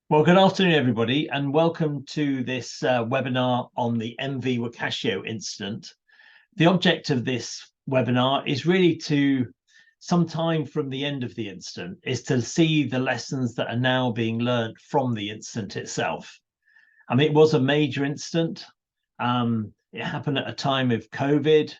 Well, good afternoon, everybody, and welcome to this webinar on the MV Wakashio incident. The object of this webinar is really to, sometime from the end of the incident, is to see the lessons that are now being learned from the incident itself. I mean, it was a major incident. It happened at a time of COVID.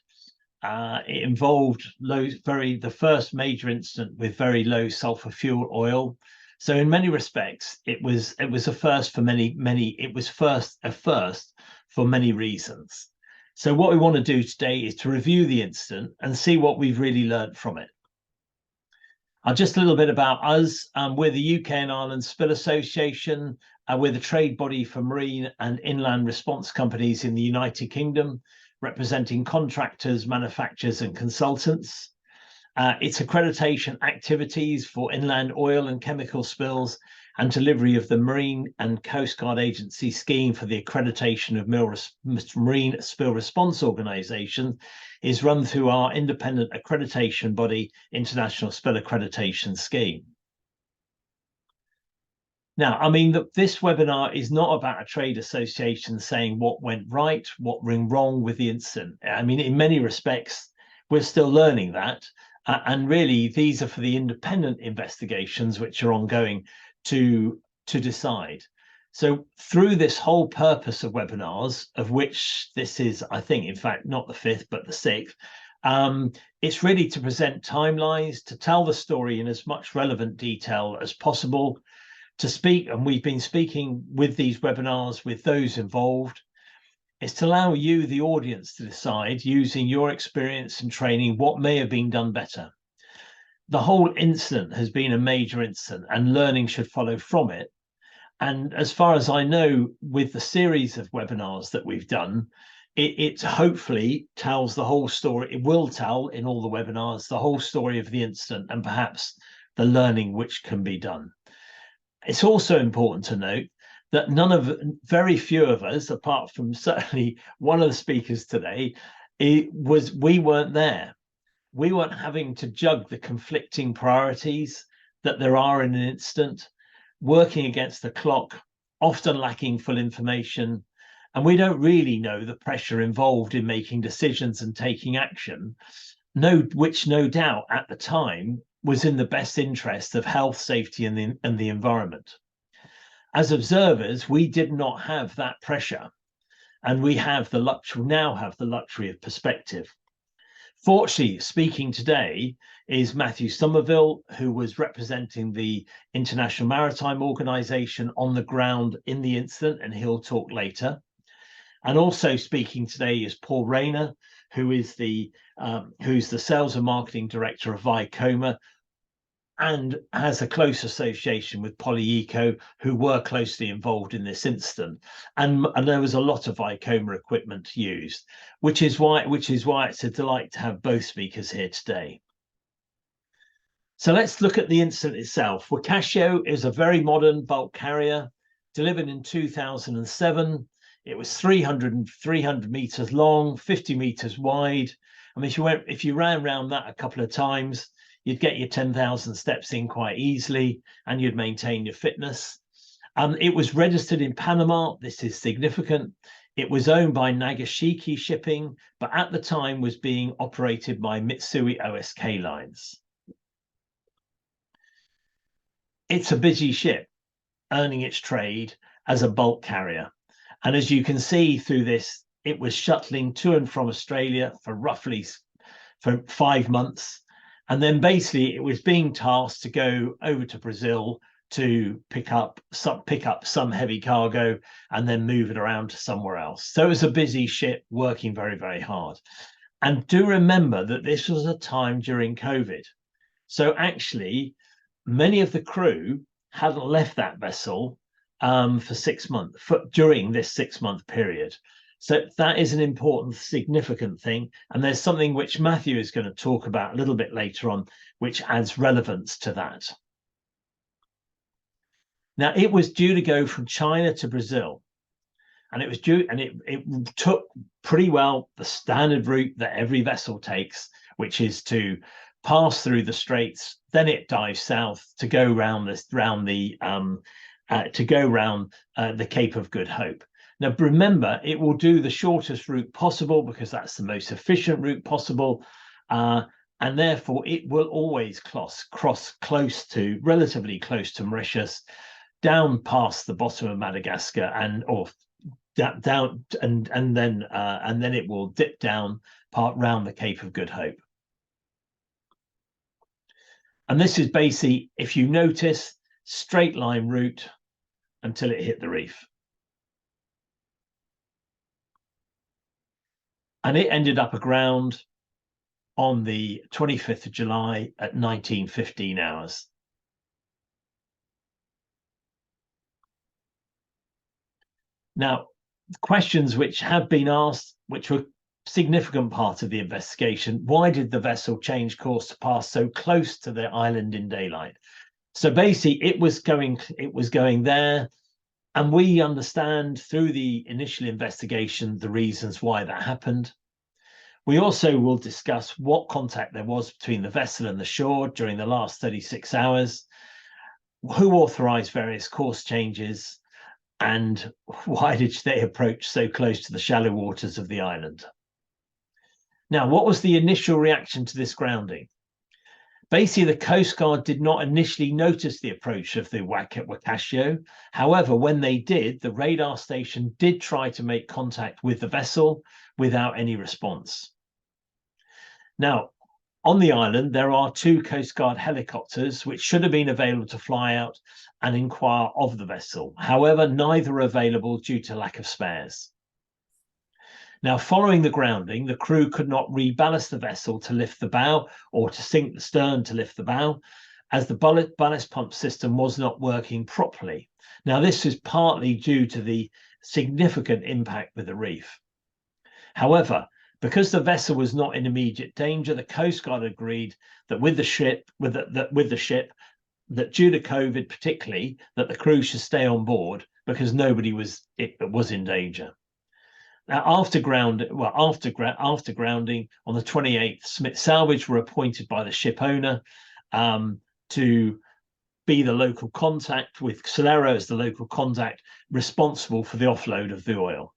It involved the first major incident with very low sulfur fuel oil. So in many respects, it was a first for it was a first for many reasons. So what we want to do today is to review the incident and see what we've really learned from it. Just a little bit about us. We're the UK and Ireland Spill Association. We're the trade body for marine and inland response companies in the United Kingdom, representing contractors, manufacturers, and consultants. Its accreditation activities for inland oil and chemical spills and delivery of the Marine and Coast Guard Agency scheme for the accreditation of marine spill response organisations is run through our independent accreditation body, International Spill Accreditation Scheme. Now, I mean, this webinar is not about a trade association saying what went right, what went wrong with the incident. I mean, in many respects, we're still learning that. And really, these are for the independent investigations which are ongoing to decide. So through this whole purpose of webinars, of which this is, I think, in fact, not the fifth, but the sixth, it's really to present timelines, to tell the story in as much relevant detail as possible, to speak, and we've been speaking with these webinars with those involved, is to allow you, the audience, to decide, using your experience and training, what may have been done better. The whole incident has been a major incident, and learning should follow from it. And as far as I know, with the series of webinars that we've done, it hopefully tells the whole story. It will tell in all the webinars the whole story of the incident and perhaps the learning which can be done. It's also important to note that very few of us, apart from certainly one of the speakers today, we weren't there. We weren't having to jug the conflicting priorities that there are in an incident, working against the clock, often lacking full information, and we don't really know the pressure involved in making decisions and taking action, which no doubt at the time was in the best interest of health, safety, and the environment. As observers, we did not have that pressure, and we now have the luxury of perspective. Fortunately, speaking today is Matthew Somerville, who was representing the International Maritime Organization on the ground in the incident, and he'll talk later. And also speaking today is Paul Rayner, who's the Sales and Marketing Director of Vicoma, and has a close association with PolyEco, who were closely involved in this incident. And there was a lot of Vicoma equipment used, which is why it's a delight to have both speakers here today. So let's look at the incident itself. Wakashio is a very modern bulk carrier delivered in 2007. It was 300 meters long, 50 meters wide. I mean, if you ran around that a couple of times, you'd get your 10,000 steps in quite easily, and you'd maintain your fitness. It was registered in Panama. This is significant. It was owned by Nagashiki Shipping, but at the time was being operated by Mitsui OSK Lines. It's a busy ship, earning its trade as a bulk carrier. And as you can see through this, it was shuttling to and from Australia for 5 months. And then basically it was being tasked to go over to Brazil to pick up some heavy cargo and then move it around to somewhere else. So it was a busy ship working very, very hard. And do remember that this was a time during COVID. So actually, many of the crew hadn't left that vessel for 6 months, during this 6-month period. So that is an important, significant thing. And there's something which Matthew is going to talk about a little bit later on, which adds relevance to that. Now, it was due to go from China to Brazil. And it took pretty well the standard route that every vessel takes, which is to pass through the straits. Then it dives south to go round the to go round the Cape of Good Hope. Now, remember, it will do the shortest route possible because that's the most efficient route possible. And therefore, it will always cross relatively close to Mauritius, down past the bottom of Madagascar, and then it will dip down round the Cape of Good Hope. And this is basically, if you notice, straight line route until it hit the reef. And it ended up aground on the 25th of July at 19:15 hours. Now, questions which have been asked, which were significant part of the investigation: why did the vessel change course to pass so close to the island in daylight? So basically, it was going there, and we understand through the initial investigation the reasons why that happened. We also will discuss what contact there was between the vessel and the shore during the last 36 hours, who authorized various course changes, and why did they approach so close to the shallow waters of the island. Now, what was the initial reaction to this grounding? Basically, the Coast Guard did not initially notice the approach of the Wakashio. However, when they did, the radar station did try to make contact with the vessel without any response. Now, on the island, there are 2 Coast Guard helicopters which should have been available to fly out and inquire of the vessel. However, neither are available due to lack of spares. Now, following the grounding, the crew could not reballast the vessel to lift the bow or to sink the stern to lift the bow, as the ballast pump system was not working properly. Now, this is partly due to the significant impact with the reef. However, because the vessel was not in immediate danger, the Coast Guard agreed that with the ship, that due to COVID particularly, that the crew should stay on board because nobody was in danger. Now, after grounding on the 28th, Smith Salvage were appointed by the ship owner to be the local contact, with Solero as the local contact responsible for the offload of the oil.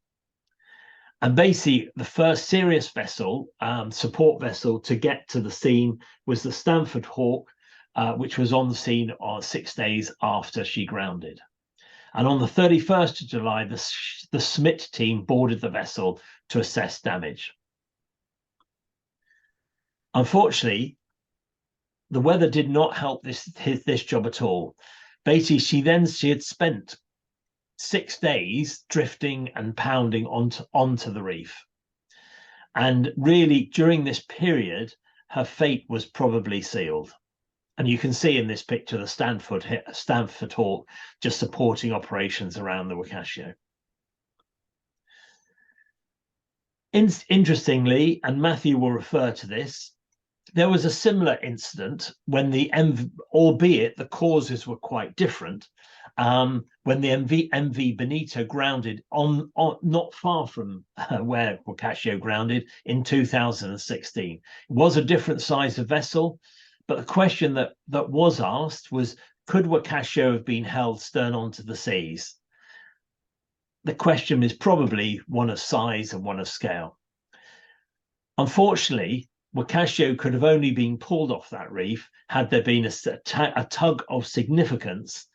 And basically, the first serious vessel, support vessel, to get to the scene was the Stanford Hawk, which was on the scene 6 days after she grounded. And on the 31st of July, the Smith team boarded the vessel to assess damage. Unfortunately, the weather did not help this job at all. Basically, she had spent 6 days drifting and pounding onto the reef. And really, during this period, her fate was probably sealed. And you can see in this picture the Stanford Hawk just supporting operations around the Wakashio. Interestingly, and Matthew will refer to this, there was a similar incident when albeit the causes were quite different, when the MV Benito grounded on not far from where Wakashio grounded in 2016. It was a different size of vessel, but the question that was asked was, could Wakashio have been held stern onto the seas? The question is probably one of size and one of scale. Unfortunately, Wakashio could have only been pulled off that reef had there been a tug of significance,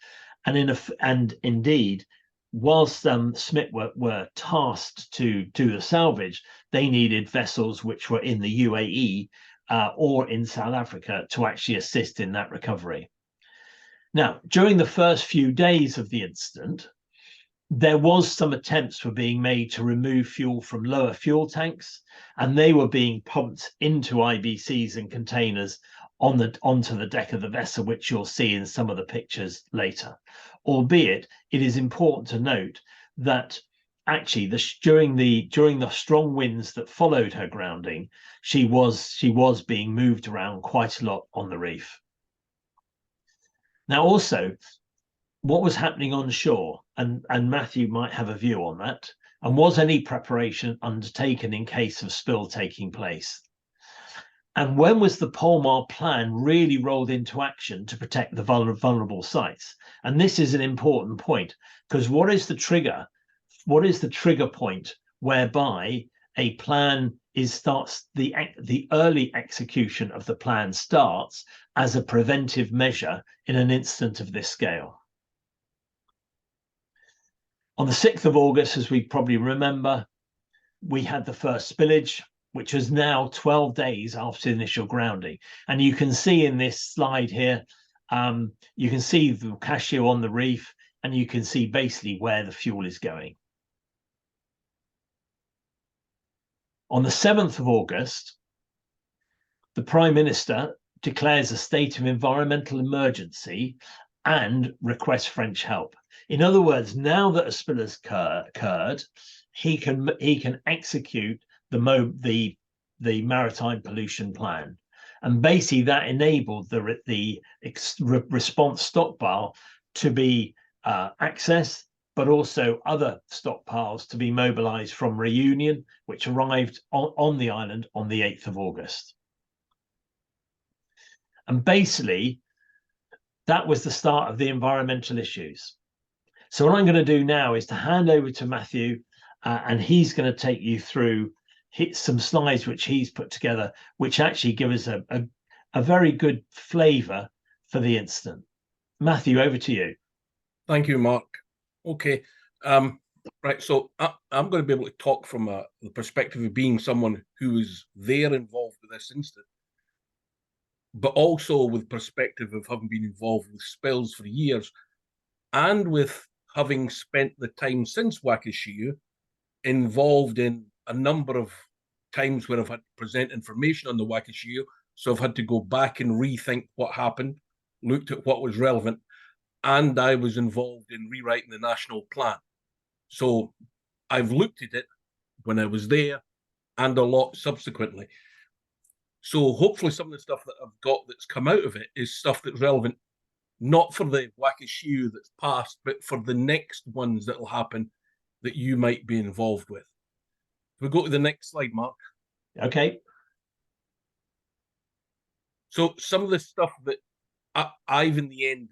and indeed, whilst Smith were tasked to do the salvage, they needed vessels which were in the UAE or in South Africa to actually assist in that recovery. Now, during the first few days of the incident, there was some attempts were being made to remove fuel from lower fuel tanks, and they were being pumped into IBCs and containers onto the deck of the vessel, which you'll see in some of the pictures later. Albeit, it is important to note that actually during the strong winds that followed her grounding, she was being moved around quite a lot on the reef. Now, also, what was happening on shore, and Matthew might have a view on that, and was any preparation undertaken in case of spill taking place? And when was the Polmar plan really rolled into action to protect the vulnerable sites? And this is an important point, because what is the trigger? What is the trigger point whereby a plan starts, the early execution of the plan starts as a preventive measure in an incident of this scale? On the 6th of August, as we probably remember, we had the first spillage, which is now 12 days after the initial grounding. And you can see in this slide here, you can see the Wakashio on the reef, and you can see basically where the fuel is going. On the 7th of August, the Prime Minister declares a state of environmental emergency and requests French help. In other words, now that a spill has occurred, he can execute the maritime pollution plan, and basically that enabled the response stockpile to be accessed, but also other stockpiles to be mobilized from Reunion, which arrived on the island on the 8th of August. And basically, that was the start of the environmental issues. So what I'm going to do now is to hand over to Matthew, and he's going to take you through some slides which he's put together, which actually give us a very good flavour for the incident. Matthew, over to you. Thank you, Mark. Okay, right. So I'm going to be able to talk from the perspective of being someone who is there involved with this incident, but also with perspective of having been involved with spills for years, and with having spent the time since Wakashio involved in a number of times when I've had to present information on the Wakashio. So I've had to go back and rethink what happened, looked at what was relevant, and I was involved in rewriting the national plan. So I've looked at it when I was there and a lot subsequently. So hopefully some of the stuff that I've got that's come out of it is stuff that's relevant, not for the Wakashio that's passed, but for the next ones that will happen that you might be involved with. We go to the next slide, Mark. Okay. So some of the stuff that I've in the end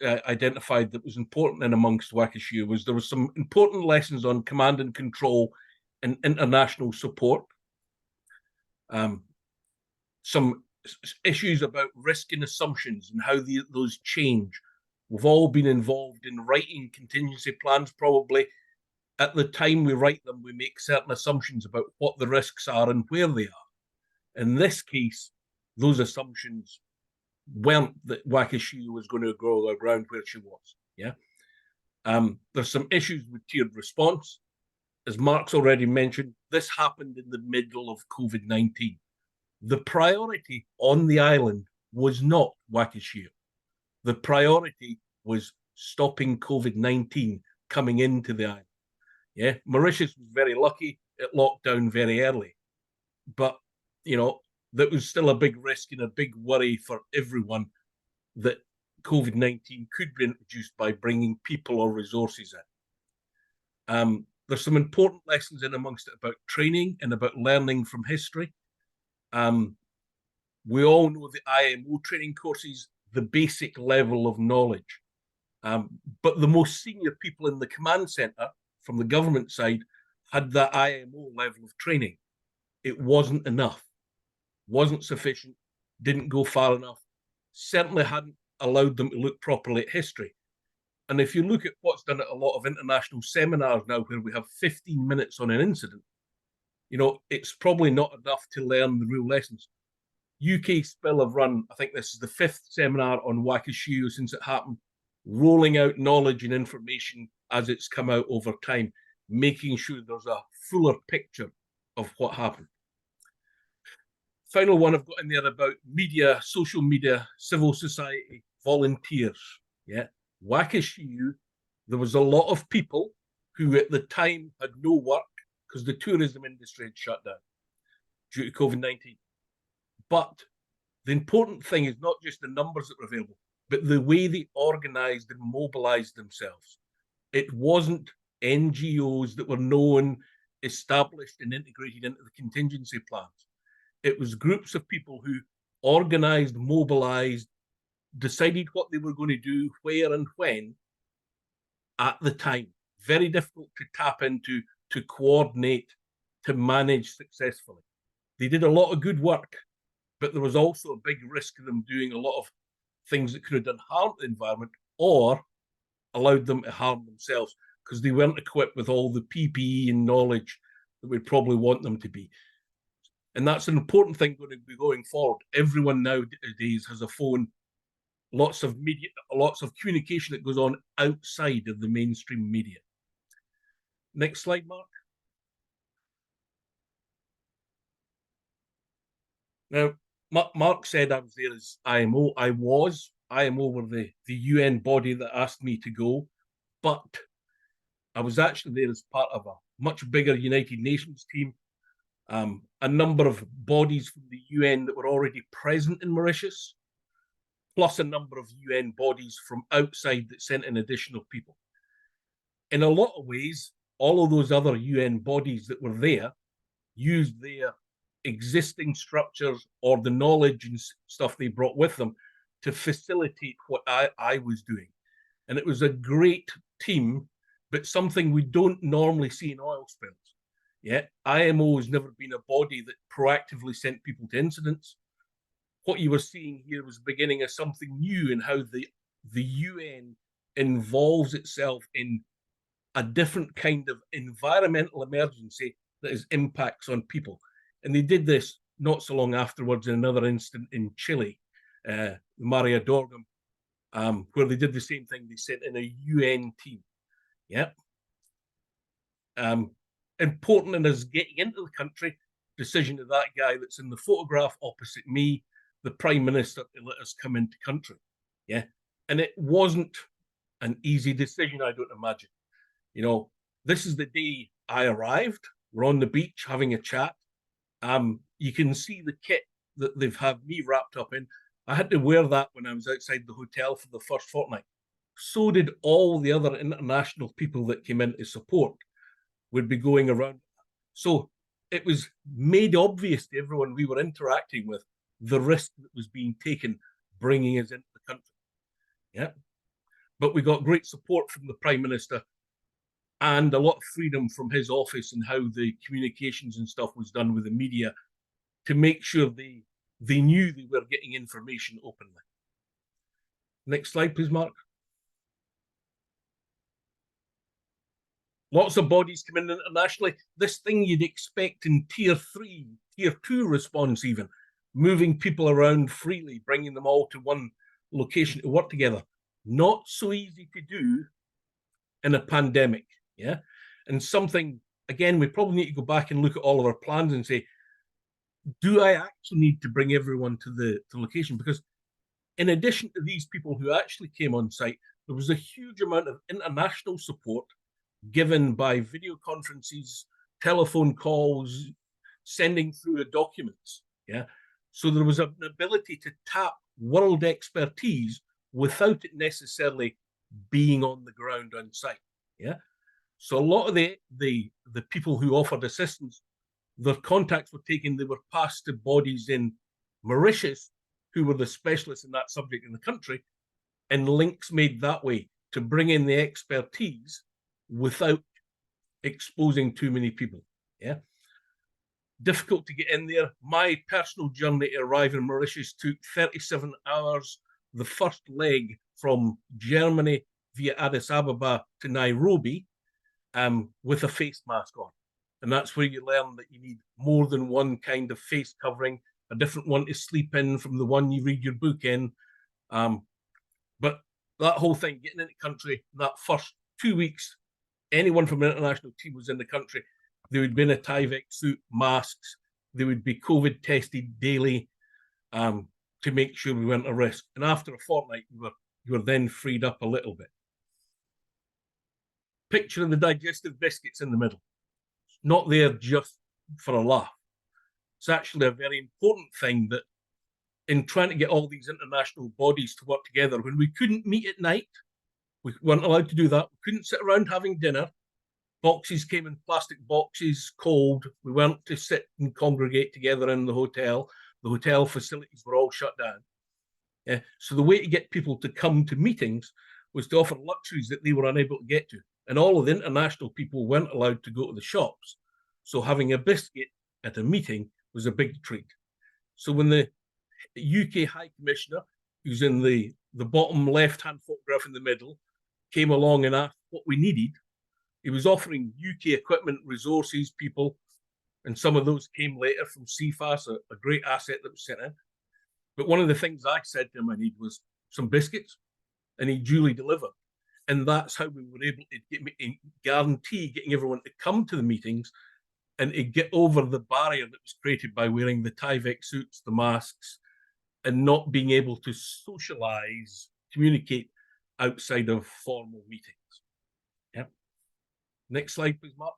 identified that was important in amongst Wakashio was there was some important lessons on command and control and international support. Some issues about risk and assumptions and how those change. We've all been involved in writing contingency plans. Probably at the time we write them, we make certain assumptions about what the risks are and where they are. In this case, those assumptions weren't that Wakashio was going to go around where she was. Yeah. There's some issues with tiered response. As Mark's already mentioned, this happened in the middle of COVID-19. The priority on the island was not Wakashio. The priority was stopping COVID-19 coming into the island. Yeah, Mauritius was very lucky. It locked down very early. But, you know, that was still a big risk and a big worry for everyone that COVID-19 could be introduced by bringing people or resources in. There's some important lessons in amongst it about training and about learning from history. We all know the IMO training courses, the basic level of knowledge. But the most senior people in the command centre from the government side had that IMO level of training. It wasn't enough, wasn't sufficient, didn't go far enough, certainly hadn't allowed them to look properly at history. And if you look at what's done at a lot of international seminars now where we have 15 minutes on an incident, you know, it's probably not enough to learn the real lessons. UK Spill have run, I think this is the 5th seminar on Wakashio since it happened, rolling out knowledge and information as it's come out over time, making sure there's a fuller picture of what happened. Final one I've got in there about media, social media, civil society, volunteers. Yeah, Wakashio, there was a lot of people who at the time had no work because the tourism industry had shut down due to COVID-19. But the important thing is not just the numbers that were available, but the way they organised and mobilised themselves. It wasn't NGOs that were known, established and integrated into the contingency plans. It was groups of people who organized, mobilized, decided what they were going to do, where and when at the time. Very difficult to tap into, to coordinate, to manage successfully. They did a lot of good work, but there was also a big risk of them doing a lot of things that could have done harm to the environment or allowed them to harm themselves because they weren't equipped with all the PPE and knowledge that we'd probably want them to be. And that's an important thing going to be going forward. Everyone nowadays has a phone, lots of media, lots of communication that goes on outside of the mainstream media. Next slide, Mark. Now, Mark said I was there as IMO. IMO were the UN body that asked me to go, but I was actually there as part of a much bigger United Nations team, a number of bodies from the UN that were already present in Mauritius, plus a number of UN bodies from outside that sent in additional people. In a lot of ways, all of those other UN bodies that were there used their existing structures or the knowledge and stuff they brought with them to facilitate what I was doing. And it was a great team, but something we don't normally see in oil spills. Yeah, IMO has never been a body that proactively sent people to incidents. What you were seeing here was the beginning of something new in how the UN involves itself in a different kind of environmental emergency that has impacts on people. And they did this not so long afterwards in another incident in Chile, Maria Dorgam, where they did the same thing. They sent in a UN team. Yeah. Important in us getting into the country, decision of that guy that's in the photograph opposite me, the Prime Minister, to let us come into country. Yeah. And it wasn't an easy decision, I don't imagine. You know, this is the day I arrived. We're on the beach having a chat. You can see the kit that they've had me wrapped up in. I had to wear that when I was outside the hotel for the first fortnight. So did all the other international people that came in to support would be going around. So it was made obvious to everyone we were interacting with the risk that was being taken bringing us into the country. Yeah. But we got great support from the Prime Minister and a lot of freedom from his office and how the communications and stuff was done with the media to make sure they knew they were getting information openly. Next slide, please, Mark. Lots of bodies come in internationally. This thing you'd expect in tier 3, tier 2 response even, moving people around freely, bringing them all to one location to work together. Not so easy to do in a pandemic, yeah? And something, again, we probably need to go back and look at all of our plans and say, do I actually need to bring everyone to the location? Because in addition to these people who actually came on site, there was a huge amount of international support given by video conferences, telephone calls, sending through the documents, yeah? So there was an ability to tap world expertise without it necessarily being on the ground on site, yeah? So a lot of the people who offered assistance, their contacts were taken, they were passed to bodies in Mauritius who were the specialists in that subject in the country, and links made that way to bring in the expertise without exposing too many people, yeah? Difficult to get in there. My personal journey to arrive in Mauritius took 37 hours. The first leg from Germany via Addis Ababa to Nairobi with a face mask on. And that's where you learn that you need more than one kind of face covering, a different one to sleep in from the one you read your book in. But that whole thing, getting into the country, that first 2 weeks, anyone from an international team was in the country, they would be in a Tyvek suit, masks, they would be COVID tested daily to make sure we weren't at risk. And after a fortnight, you were then freed up a little bit. Picture of the digestive biscuits in the middle. Not there just for a laugh. It's actually a very important thing that in trying to get all these international bodies to work together, when we couldn't meet at night, we weren't allowed to do that. We couldn't sit around having dinner, Boxes came in plastic boxes, cold. We weren't to sit and congregate together in the hotel. The hotel facilities were all shut down. Yeah. So the way to get people to come to meetings was to offer luxuries that they were unable to get to. And all of the international people weren't allowed to go to the shops. So having a biscuit at a meeting was a big treat. So when the UK High Commissioner, who's in the bottom left-hand photograph in the middle, came along and asked what we needed, he was offering UK equipment, resources, people, and some of those came later from CFAS, a great asset that was sent in. But one of the things I said to him I need was some biscuits, and he duly delivered. And that's how we were able to guarantee getting everyone to come to the meetings and to get over the barrier that was created by wearing the Tyvek suits, the masks, and not being able to socialize, communicate outside of formal meetings. Yep. Next slide, please, Mark.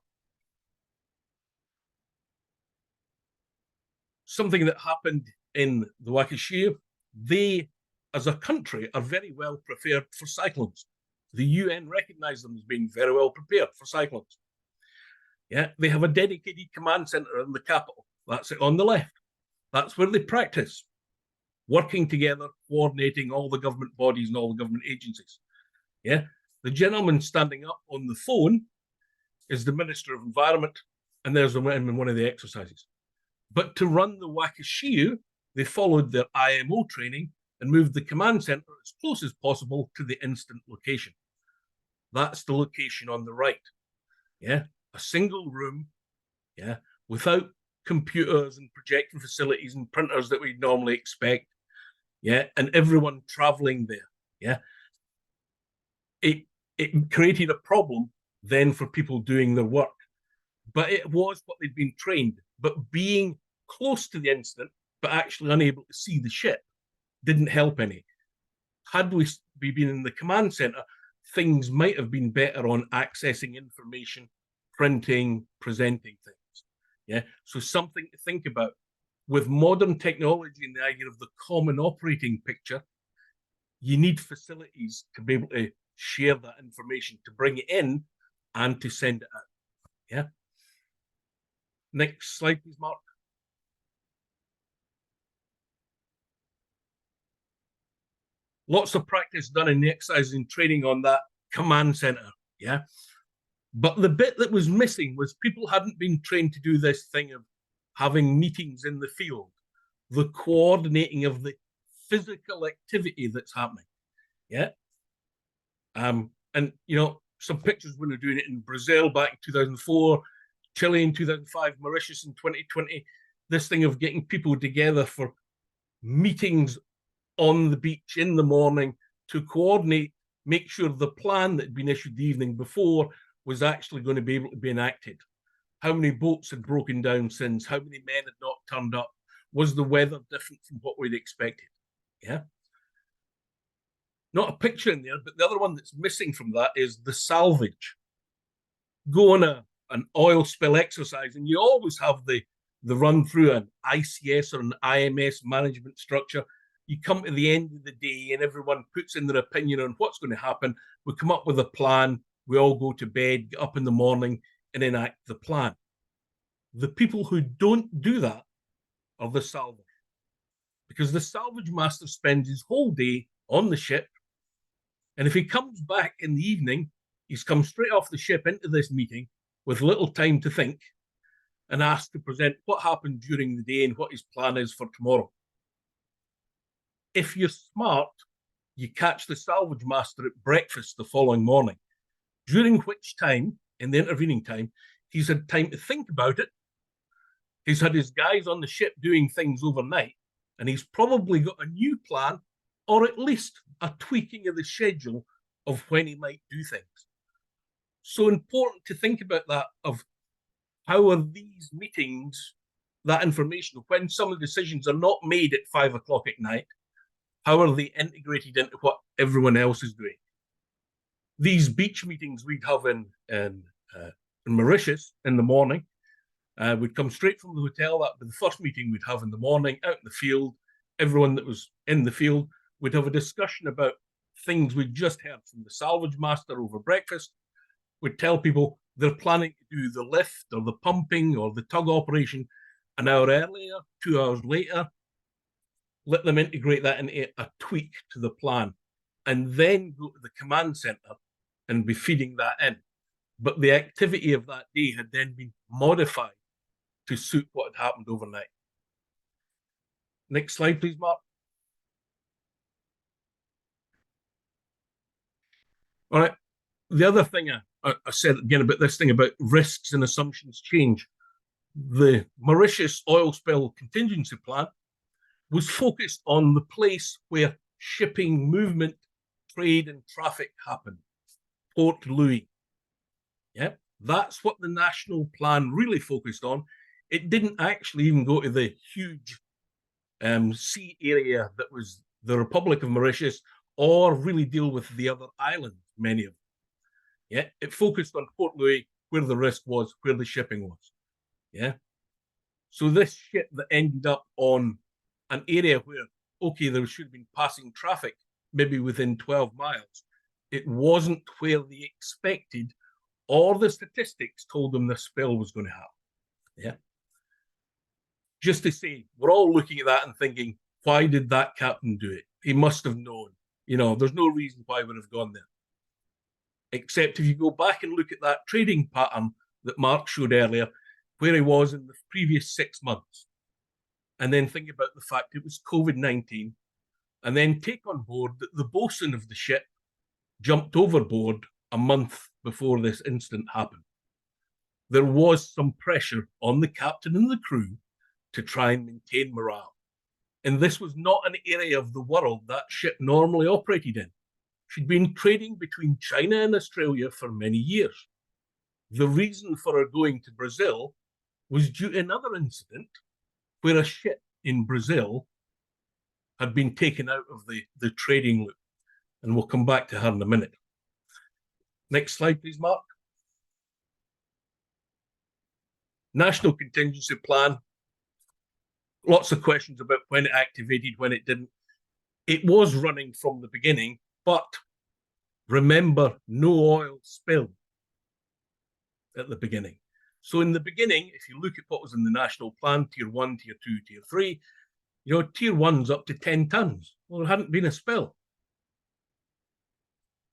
Something that happened in the Wakashio, they, as a country, are very well prepared for cyclones. The UN recognise them as being very well prepared for cyclones. Yeah, they have a dedicated command centre in the capital. That's it on the left. That's where they practice working together, coordinating all the government bodies and all the government agencies. Yeah, the gentleman standing up on the phone is the Minister of Environment, and there's him in one of the exercises. But to run the Wakashio, they followed their IMO training and moved the command centre as close as possible to the instant location. That's the location on the right. Yeah, a single room, yeah, without computers and projecting facilities and printers that we'd normally expect. Yeah, and everyone traveling there. Yeah, it created a problem then for people doing their work, but it was what they'd been trained. But being close to the incident, but actually unable to see the ship, didn't help any. Had we been in the command center, things might have been better on accessing information, printing, presenting things. Yeah, so something to think about. With modern technology and the idea of the common operating picture, you need facilities to be able to share that information, to bring it in and to send it out. Yeah. Next slide, please, Mark. Lots of practice done in the exercises and training on that command center. Yeah. But the bit that was missing was people hadn't been trained to do this thing of having meetings in the field, the coordinating of the physical activity that's happening. Yeah. And, you know, some pictures when they're doing it in Brazil back in 2004, Chile in 2005, Mauritius in 2020, this thing of getting people together for meetings on the beach in the morning to coordinate, make sure the plan that had been issued the evening before was actually going to be able to be enacted. How many boats had broken down since? How many men had not turned up? Was the weather different from what we'd expected? Yeah. Not a picture in there, but the other one that's missing from that is the salvage. Go on an oil spill exercise, and you always have the run through an ICS or an IMS management structure. You come to the end of the day and everyone puts in their opinion on what's going to happen. We come up with a plan. We all go to bed, get up in the morning and enact the plan. The people who don't do that are the salvage, because the salvage master spends his whole day on the ship. And if he comes back in the evening, he's come straight off the ship into this meeting with little time to think and asked to present what happened during the day and what his plan is for tomorrow. If you're smart, you catch the salvage master at breakfast the following morning, during which time, in the intervening time, he's had time to think about it. He's had his guys on the ship doing things overnight, and he's probably got a new plan, or at least a tweaking of the schedule of when he might do things. So important to think about that, of how are these meetings, that information, when some of the decisions are not made at 5 o'clock at night, how are they integrated into what everyone else is doing? These beach meetings we'd have in Mauritius in the morning, we'd come straight from the hotel. That would be the first meeting we'd have in the morning, out in the field. Everyone that was in the field would have a discussion about things we'd just heard from the salvage master over breakfast. We'd tell people they're planning to do the lift or the pumping or the tug operation an hour earlier, 2 hours later. Let them integrate that into a tweak to the plan, and then go to the command center and be feeding that in. But the activity of that day had then been modified to suit what had happened overnight. Next slide, please, Mark. All right. The other thing I said again about this thing about risks and assumptions change. The Mauritius oil spill contingency plan was focused on the place where shipping movement, trade, and traffic happened, Port Louis. Yeah, that's what the national plan really focused on. It didn't actually even go to the huge sea area that was the Republic of Mauritius, or really deal with the other islands, many of them. Yeah, it focused on Port Louis, where the risk was, where the shipping was. Yeah. So this ship that ended up on an area where, okay, there should have been passing traffic, maybe within 12 miles, it wasn't where they expected, or the statistics told them the spill was going to happen. Yeah. Just to say, we're all looking at that and thinking, why did that captain do it? He must have known. You know, there's no reason why he would have gone there. Except if you go back and look at that trading pattern that Mark showed earlier, where he was in the previous 6 months, and then think about the fact it was COVID-19, and then take on board that the bosun of the ship jumped overboard a month before this incident happened. There was some pressure on the captain and the crew to try and maintain morale. And this was not an area of the world that ship normally operated in. She'd been trading between China and Australia for many years. The reason for her going to Brazil was due to another incident where a ship in Brazil had been taken out of the trading loop. And we'll come back to her in a minute. Next slide, please, Mark. National Contingency Plan. Lots of questions about when it activated, when it didn't. It was running from the beginning, but remember, no oil spilled at the beginning. So in the beginning, if you look at what was in the national plan, tier 1, tier 2, tier 3, you know, tier 1's up to 10 tons. Well, there hadn't been a spill.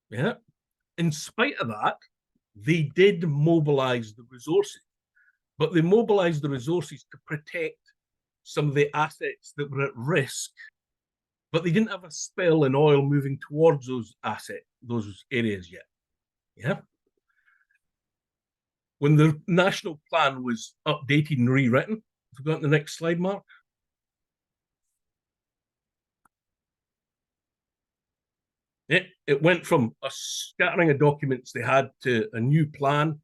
Yeah. In spite of that, they did mobilize the resources, but they mobilized the resources to protect some of the assets that were at risk, but they didn't have a spill in oil moving towards those assets, those areas yet. Yeah. When the national plan was updated and rewritten, if we go on to the next slide, Mark. It went from a scattering of documents they had to a new plan.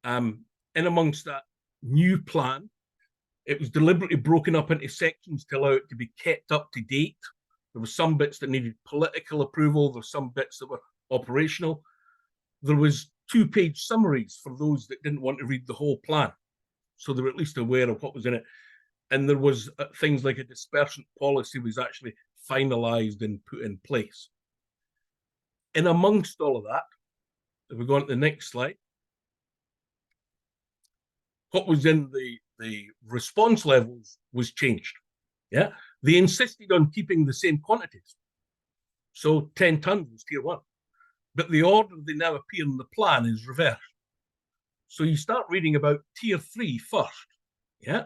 In amongst that new plan, it was deliberately broken up into sections to allow it to be kept up to date. There were some bits that needed political approval. There were some bits that were operational. There was 2-page summaries for those that didn't want to read the whole plan, so they were at least aware of what was in it. And there was things like a dispersant policy was actually finalized and put in place. In amongst all of that, if we go on to the next slide, what was in the response levels was changed. Yeah, they insisted on keeping the same quantities. So 10 tons was tier 1. But the order they now appear in the plan is reversed. So you start reading about tier 3 first. Yeah.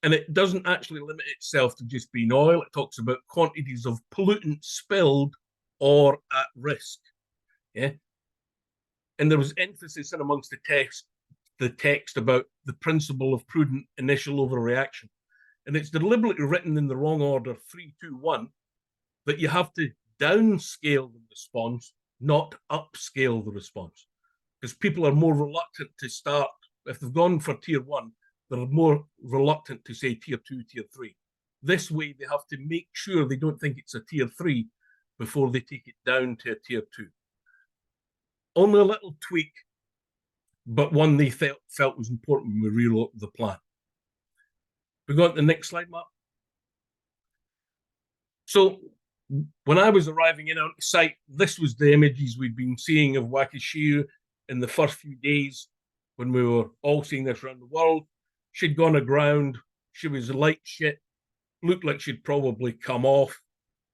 And it doesn't actually limit itself to just being oil. It talks about quantities of pollutants spilled or at risk. Yeah. And there was emphasis in amongst the text about the principle of prudent initial overreaction. And it's deliberately written in the wrong order, 3, 2, 1, that you have to downscale the response, not upscale the response. Because people are more reluctant to start, if they've gone for tier 1, they're more reluctant to say tier 2, tier 3. This way, they have to make sure they don't think it's a tier 3 before they take it down to a tier 2. Only a little tweak, but one they felt was important when we rewrote the plan. We go on to the next slide, Mark. So when I was arriving in on site, this was the images we'd been seeing of Wakashio. in the first few days when we were all seeing this around the world. She'd gone aground. She was light shit. Looked like she'd probably come off.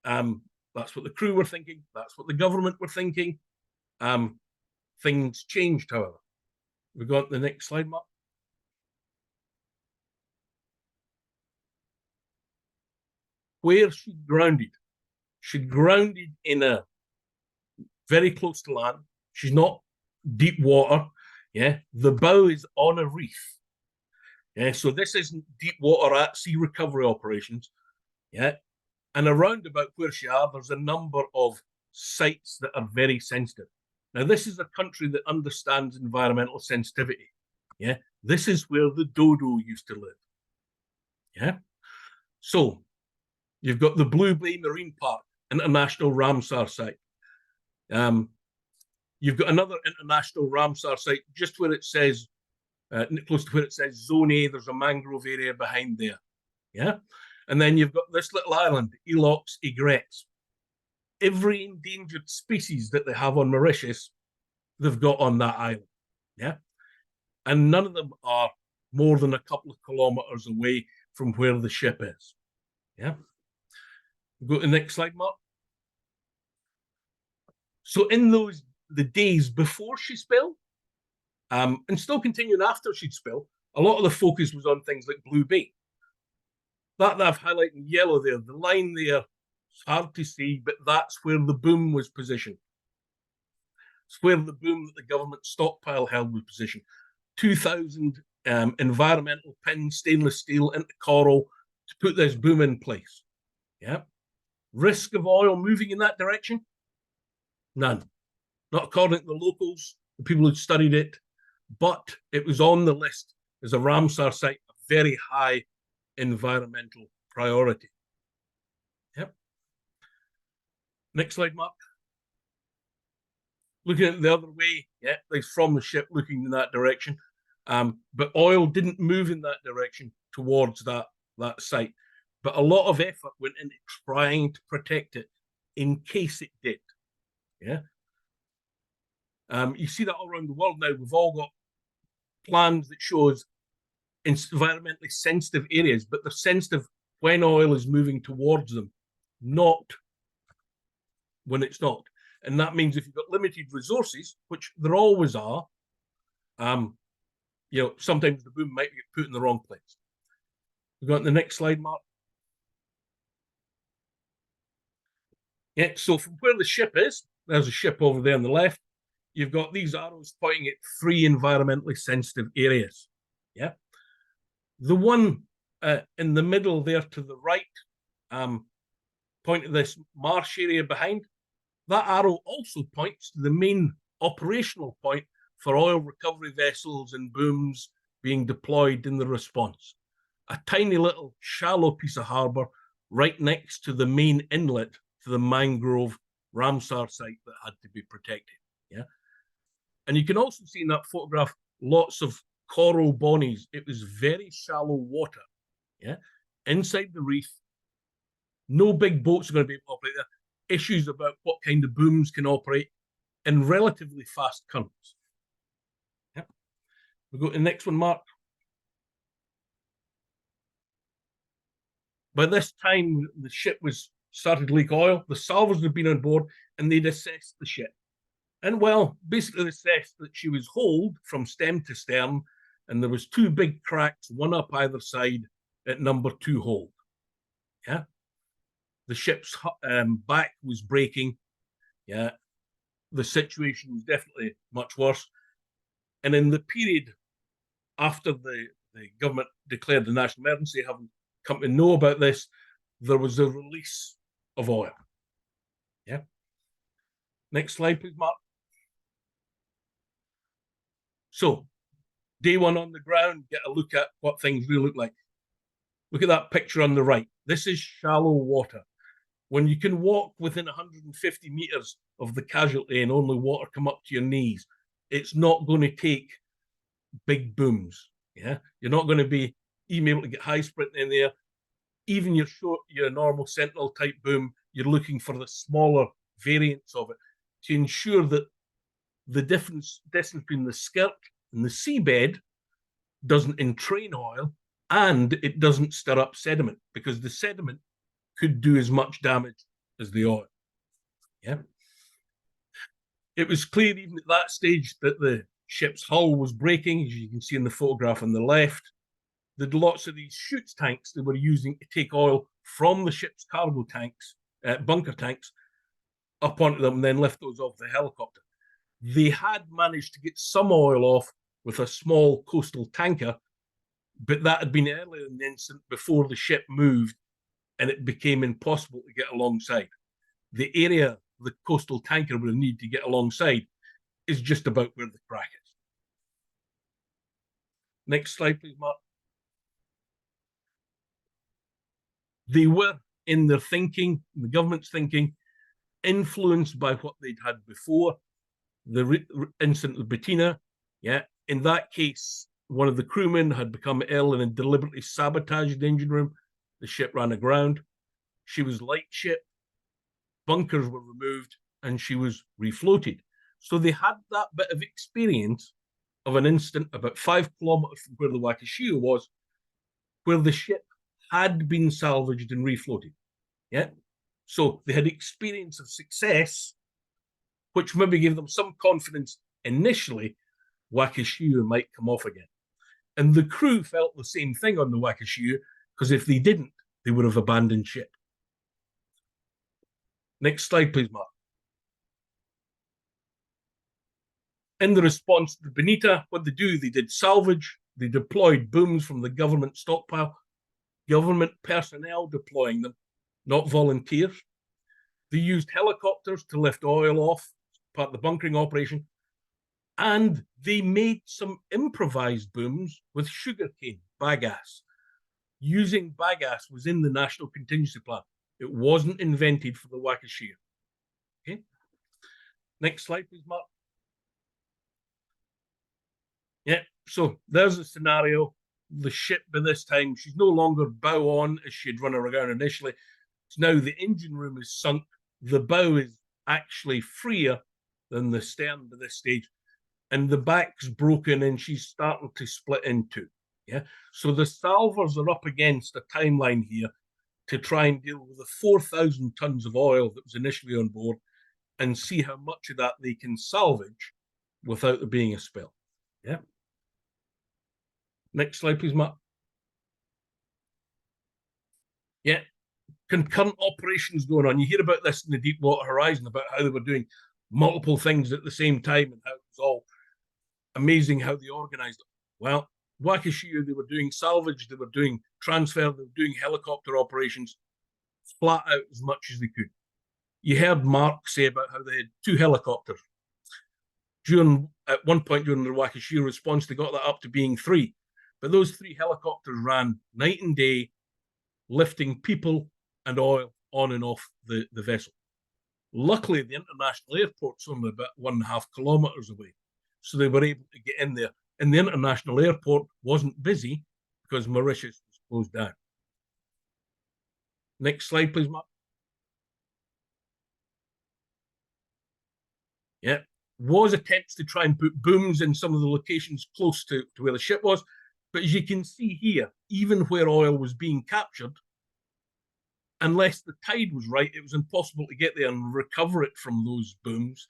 That's what the crew were thinking. That's what the government were thinking. Things changed, however. We got the next slide, Mark. Where she grounded. She grounded in a very close to land. She's not deep water. Yeah, the bow is on a reef. Yeah, so this isn't deep water at sea recovery operations. Yeah, and around about where she are, there's a number of sites that are very sensitive. Now, this is a country that understands environmental sensitivity. Yeah, this is where the dodo used to live. Yeah, so you've got the Blue Bay Marine Park, International Ramsar site. You've got another international Ramsar site just where it says, close to where it says Zone A, there's a mangrove area behind there. Yeah. And then you've got this little island, Elox Egrets. Every endangered species that they have on Mauritius, they've got on that island. Yeah. And none of them are more than a couple of kilometers away from where the ship is. Yeah. Go to the next slide, Mark. So in the days before she spilled, and still continuing after she'd spilled, a lot of the focus was on things like Blue Bay. That I've highlighted in yellow there, the line there, it's hard to see, but that's where the boom was positioned. It's where the boom that the government stockpile held was positioned. 2,000 environmental pins, stainless steel into coral to put this boom in place. Yeah. Risk of oil moving in that direction? None. Not according to the locals, the people who studied it, but it was on the list as a Ramsar site, a very high environmental priority. Yep. Next slide, Mark. Looking at it the other way, yeah, like from the ship looking in that direction. But oil didn't move in that direction towards that site. But a lot of effort went into trying to protect it in case it did. Yeah. You see that all around the world now. We've all got plans that shows environmentally sensitive areas, but they're sensitive when oil is moving towards them, not when it's not. And that means if you've got limited resources, which there always are, sometimes the boom might get put in the wrong place. We've got the next slide, Mark. Yeah, so from where the ship is, there's a ship over there on the left. You've got these arrows pointing at 3 environmentally sensitive areas. Yeah. The one in the middle there to the right, point at this marsh area behind, that arrow also points to the main operational point for oil recovery vessels and booms being deployed in the response. A tiny little shallow piece of harbour right next to the main inlet to the mangrove Ramsar site that had to be protected. Yeah. And you can also see in that photograph lots of coral bonnies. It was very shallow water. Yeah. Inside the reef, no big boats are going to be able to operate there. Issues about what kind of booms can operate in relatively fast currents. Yeah. We'll go to the next one, Mark. By this time, the ship was started to leak oil. The salvors had been on board and they'd assessed the ship. And well, basically assessed that she was holed from stem to stern, and there was 2 big cracks, one up either side at number 2 hold. Yeah. The ship's back was breaking. Yeah. The situation was definitely much worse. And in the period after the government declared the national emergency, having come to know about this, there was a release of oil. Yeah. Next slide, please, Mark. So, day 1 on the ground, get a look at what things really look like. Look at that picture on the right. This is shallow water. When you can walk within 150 meters of the casualty and only water come up to your knees, it's not going to take big booms. Yeah, you're not going to be even able to get high sprint in there. Even your normal Sentinel type boom, you're looking for the smaller variants of it to ensure that the distance between the skirt and the seabed doesn't entrain oil, and it doesn't stir up sediment, because the sediment could do as much damage as the oil. Yeah. It was clear even at that stage that the ship's hull was breaking, as you can see in the photograph on the left. There'd lots of these chute tanks they were using to take oil from the ship's cargo tanks, bunker tanks, up onto them and then lift those off the helicopter. They had managed to get some oil off with a small coastal tanker, but that had been earlier in the incident, before the ship moved and it became impossible to get alongside. The area the coastal tanker would need to get alongside is just about where the crack is. Next slide, please, Mark. They were, in their thinking, the government's thinking, influenced by what they'd had before. The incident with Bettina, yeah, in that case, one of the crewmen had become ill and had deliberately sabotaged the engine room. The ship ran aground. She was light ship. Bunkers were removed and she was refloated. So they had that bit of experience of an incident about 5 kilometers from where the Wakashio was, where the ship had been salvaged and refloated. Yeah. So they had experience of success, which maybe gave them some confidence initially Wakashio might come off again. And the crew felt the same thing on the Wakashio, because if they didn't, they would have abandoned ship. Next slide, please, Mark. In the response to the Bonita, what they do, they did salvage, they deployed booms from the government stockpile, government personnel deploying them, not volunteers. They used helicopters to lift oil off, part of the bunkering operation, and they made some improvised booms with sugarcane bagasse. Using bagasse was in the National Contingency Plan. It wasn't invented for the Wakashio. Okay. Next slide, please, Mark. Yeah, so there's a scenario. The ship by this time, she's no longer bow on as she'd run around initially. So now the engine room is sunk. The bow is actually freer than the stern by this stage. And the back's broken and she's starting to split in two. Yeah. So the salvors are up against a timeline here to try and deal with the 4,000 tons of oil that was initially on board and see how much of that they can salvage without there being a spill. Yeah. Next slide, please, Matt. Yeah. Concurrent operations going on. You hear about this in the Deepwater Horizon, about how they were doing multiple things at the same time and how it was all amazing how they organized it. Well, Wakashio, they were doing salvage, they were doing transfer, they were doing helicopter operations flat out as much as they could. You heard Mark say about how they had 2 helicopters. At one point during the Wakashio response, they got that up to being 3. But those 3 helicopters ran night and day, lifting people and oil on and off the vessel. Luckily, the international airport's only about 1.5 kilometers away. So they were able to get in there. And the international airport wasn't busy because Mauritius was closed down. Next slide, please, Mark. Yeah. Was attempts to try and put booms in some of the locations close to where the ship was. But as you can see here, even where oil was being captured, unless the tide was right, it was impossible to get there and recover it from those booms.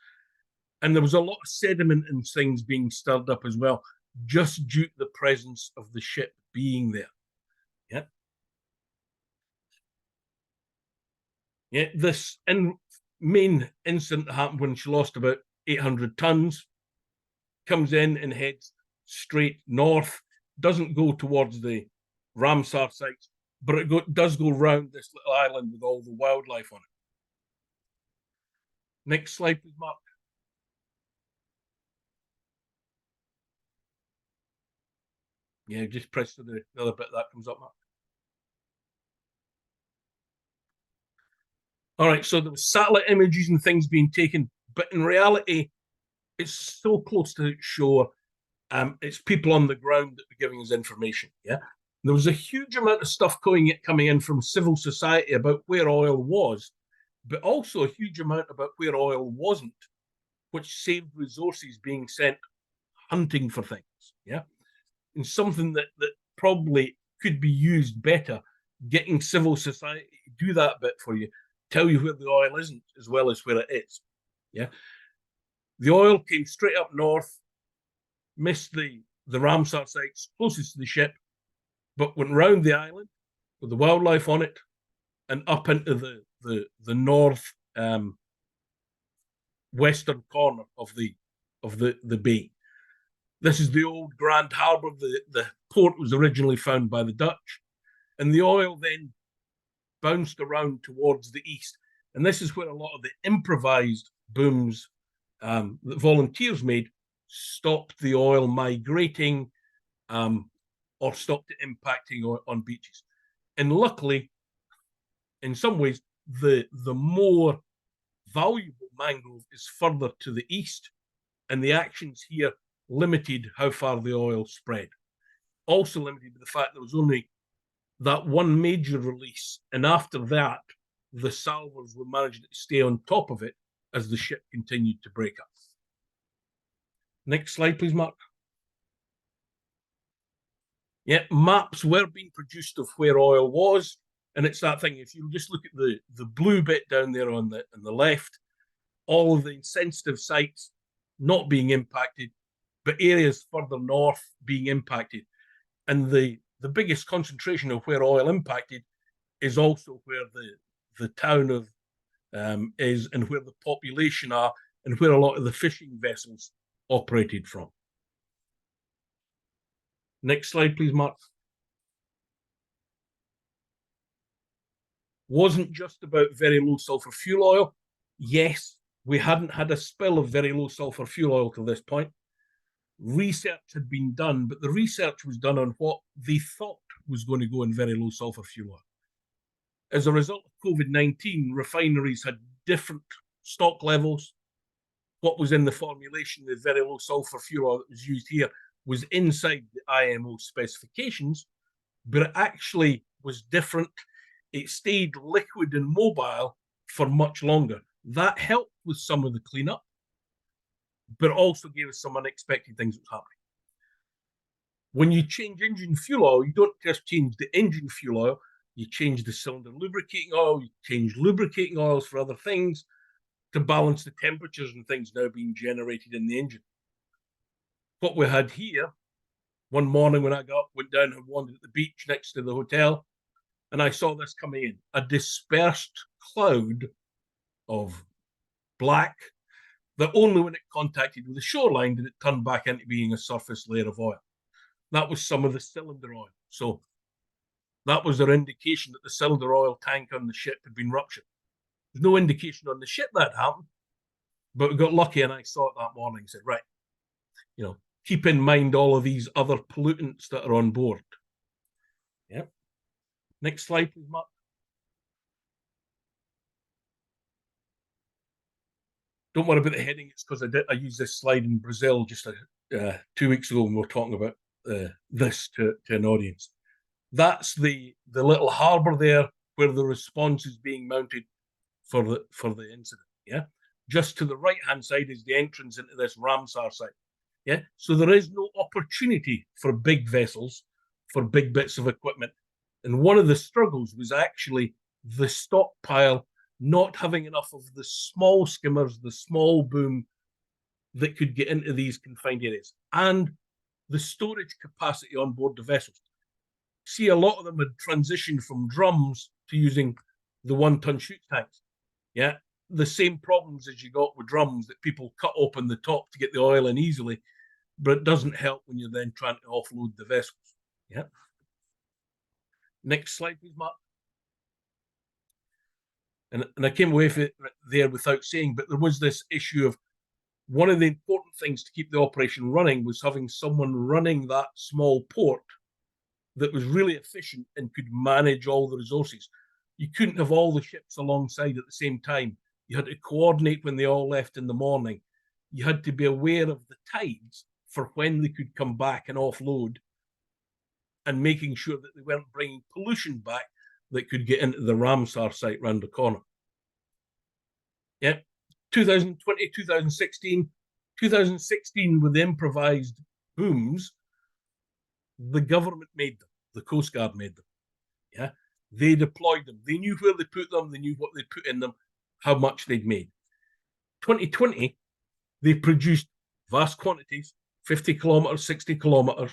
And there was a lot of sediment and things being stirred up as well, just due to the presence of the ship being there. Yeah. Yeah, this main incident that happened when she lost about 800 tons, comes in and heads straight north, doesn't go towards the Ramsar sites, but it does go round this little island with all the wildlife on it. Next slide, please, Mark. Yeah, just press to the other bit that comes up, Mark. All right, so there was satellite images and things being taken, but in reality, it's so close to shore. It's people on the ground that were giving us information. Yeah, there was a huge amount of stuff coming in from civil society about where oil was, but also a huge amount about where oil wasn't. which saved resources being sent hunting for things. Yeah. And something that probably could be used better, getting civil society to do that bit for you, tell you where the oil isn't as well as where it is. Yeah. The oil came straight up north, missed the Ramsar sites closest to the ship, but went round the island with the wildlife on it and up into the north western corner of the bay. This is the old Grand Harbour. The port was originally found by the Dutch, and the oil then bounced around towards the east. And this is where a lot of the improvised booms that volunteers made stopped the oil migrating or stopped it impacting on beaches. And luckily, in some ways, the more valuable mangrove is further to the east, and the actions here limited how far the oil spread. Also limited by the fact there was only that one major release, and after that, the salvors were managing to stay on top of it as the ship continued to break up. Next slide, please, Mark. Yeah, maps were being produced of where oil was, and it's that thing. If you just look at the blue bit down there on the left, all of the sensitive sites not being impacted, but areas further north being impacted. And the biggest concentration of where oil impacted is also where the town of is, and where the population are, and where a lot of the fishing vessels operated from. Next slide, please, Mark. Wasn't just about very low sulfur fuel oil. Yes, we hadn't had a spill of very low sulfur fuel oil to this point. Research had been done, but the research was done on what they thought was going to go in very low sulfur fuel oil. As a result of COVID-19, refineries had different stock levels. What was in the formulation, the very low sulfur fuel oil that was used here, was inside the IMO specifications, but it actually was different. It stayed liquid and mobile for much longer. That helped with some of the cleanup, but also gave us some unexpected things that was happening. When you change engine fuel oil, you don't just change the engine fuel oil, you change the cylinder lubricating oil, you change lubricating oils for other things to balance the temperatures and things now being generated in the engine. What we had here, one morning when I got up, went down and wandered at the beach next to the hotel, and I saw this coming in, a dispersed cloud of black that only when it contacted with the shoreline did it turn back into being a surface layer of oil. That was some of the cylinder oil. So that was their indication that the cylinder oil tank on the ship had been ruptured. There's no indication on the ship that happened, but we got lucky and I saw it that morning and said, right, keep in mind all of these other pollutants that are on board. Yep. Next slide, please, Mark. Don't worry about the heading. It's because I used this slide in Brazil just 2 weeks ago when we were talking about this to an audience. That's the little harbour there where the response is being mounted for the incident. Yeah, just to the right hand side is the entrance into this Ramsar site. Yeah, so there is no opportunity for big vessels, for big bits of equipment, and one of the struggles was actually the stockpile not having enough of the small skimmers, the small boom that could get into these confined areas, and the storage capacity on board the vessels. See, a lot of them had transitioned from drums to using the 1 ton chute tanks. Yeah, the same problems as you got with drums, that people cut open the top to get the oil in easily, but it doesn't help when you're then trying to offload the vessels. Yeah. Next slide, please, Mark. And I came away from it there without saying, but there was this issue of one of the important things to keep the operation running was having someone running that small port that was really efficient and could manage all the resources. You couldn't have all the ships alongside at the same time. You had to coordinate when they all left in the morning. You had to be aware of the tides for when they could come back and offload, and making sure that they weren't bringing pollution back that could get into the Ramsar site round the corner. Yeah. 2020, 2016, 2016 with the improvised booms, the government made them. The Coast Guard made them. Yeah, they deployed them. They knew where they put them. They knew what they put in them, how much they'd made. 2020, they produced vast quantities, 50 kilometers, 60 kilometers,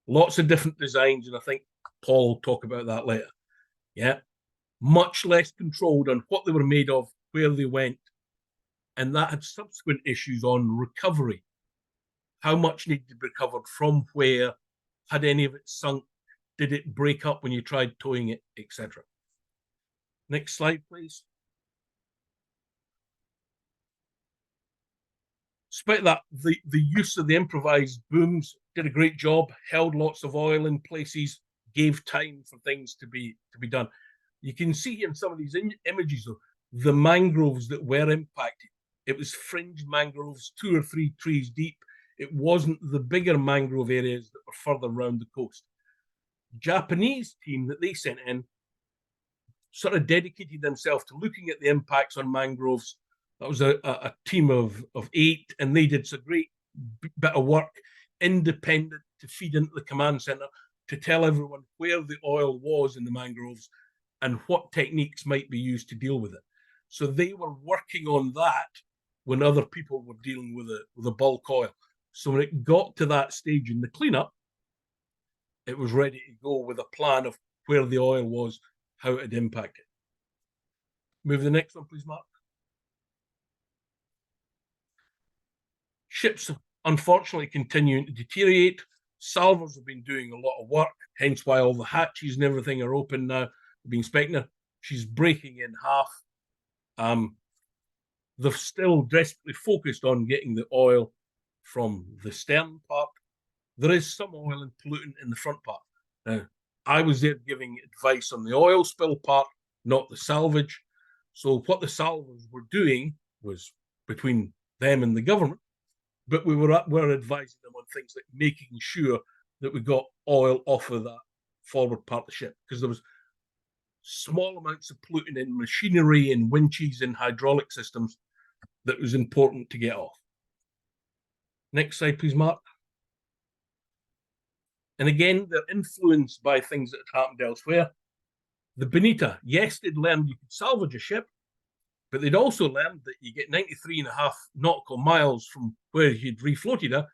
lots of different designs, and I think Paul will talk about that later. Yeah, much less controlled on what they were made of, where they went, and that had subsequent issues on recovery. How much needed to be recovered from where? Had any of it sunk? Did it break up when you tried towing it, etc.? Next slide, please. Despite that, the use of the improvised booms did a great job, held lots of oil in places, gave time for things to be done. You can see in some of these images, though, the mangroves that were impacted. It was fringe mangroves, 2 or 3 trees deep. It wasn't the bigger mangrove areas that were further around the coast. Japanese team that they sent in sort of dedicated themselves to looking at the impacts on mangroves. That was a team of 8, and they did a great bit of work, independent, to feed into the command center to tell everyone where the oil was in the mangroves and what techniques might be used to deal with it. So they were working on that when other people were dealing with a bulk oil. So when it got to that stage in the cleanup, it was ready to go with a plan of where the oil was, how it had impacted. Move the next one, please, Mark. Ships, unfortunately, continuing to deteriorate. Salvors have been doing a lot of work, hence why all the hatches and everything are open now. Being inspecting her, she's breaking in half. They're still desperately focused on getting the oil from the stern part. There is some oil and pollutant in the front part. Now, I was there giving advice on the oil spill part, not the salvage. So what the salvors were doing was between them and the government, but we were advising them on things like making sure that we got oil off of that forward part of the ship, because there was small amounts of pollutant in machinery and winches and hydraulic systems that was important to get off. Next slide, please, Mark. And again, they're influenced by things that had happened elsewhere. The Bonita, yes, they'd learned you could salvage a ship, but they'd also learned that you get 93.5 nautical miles from where you'd refloated her,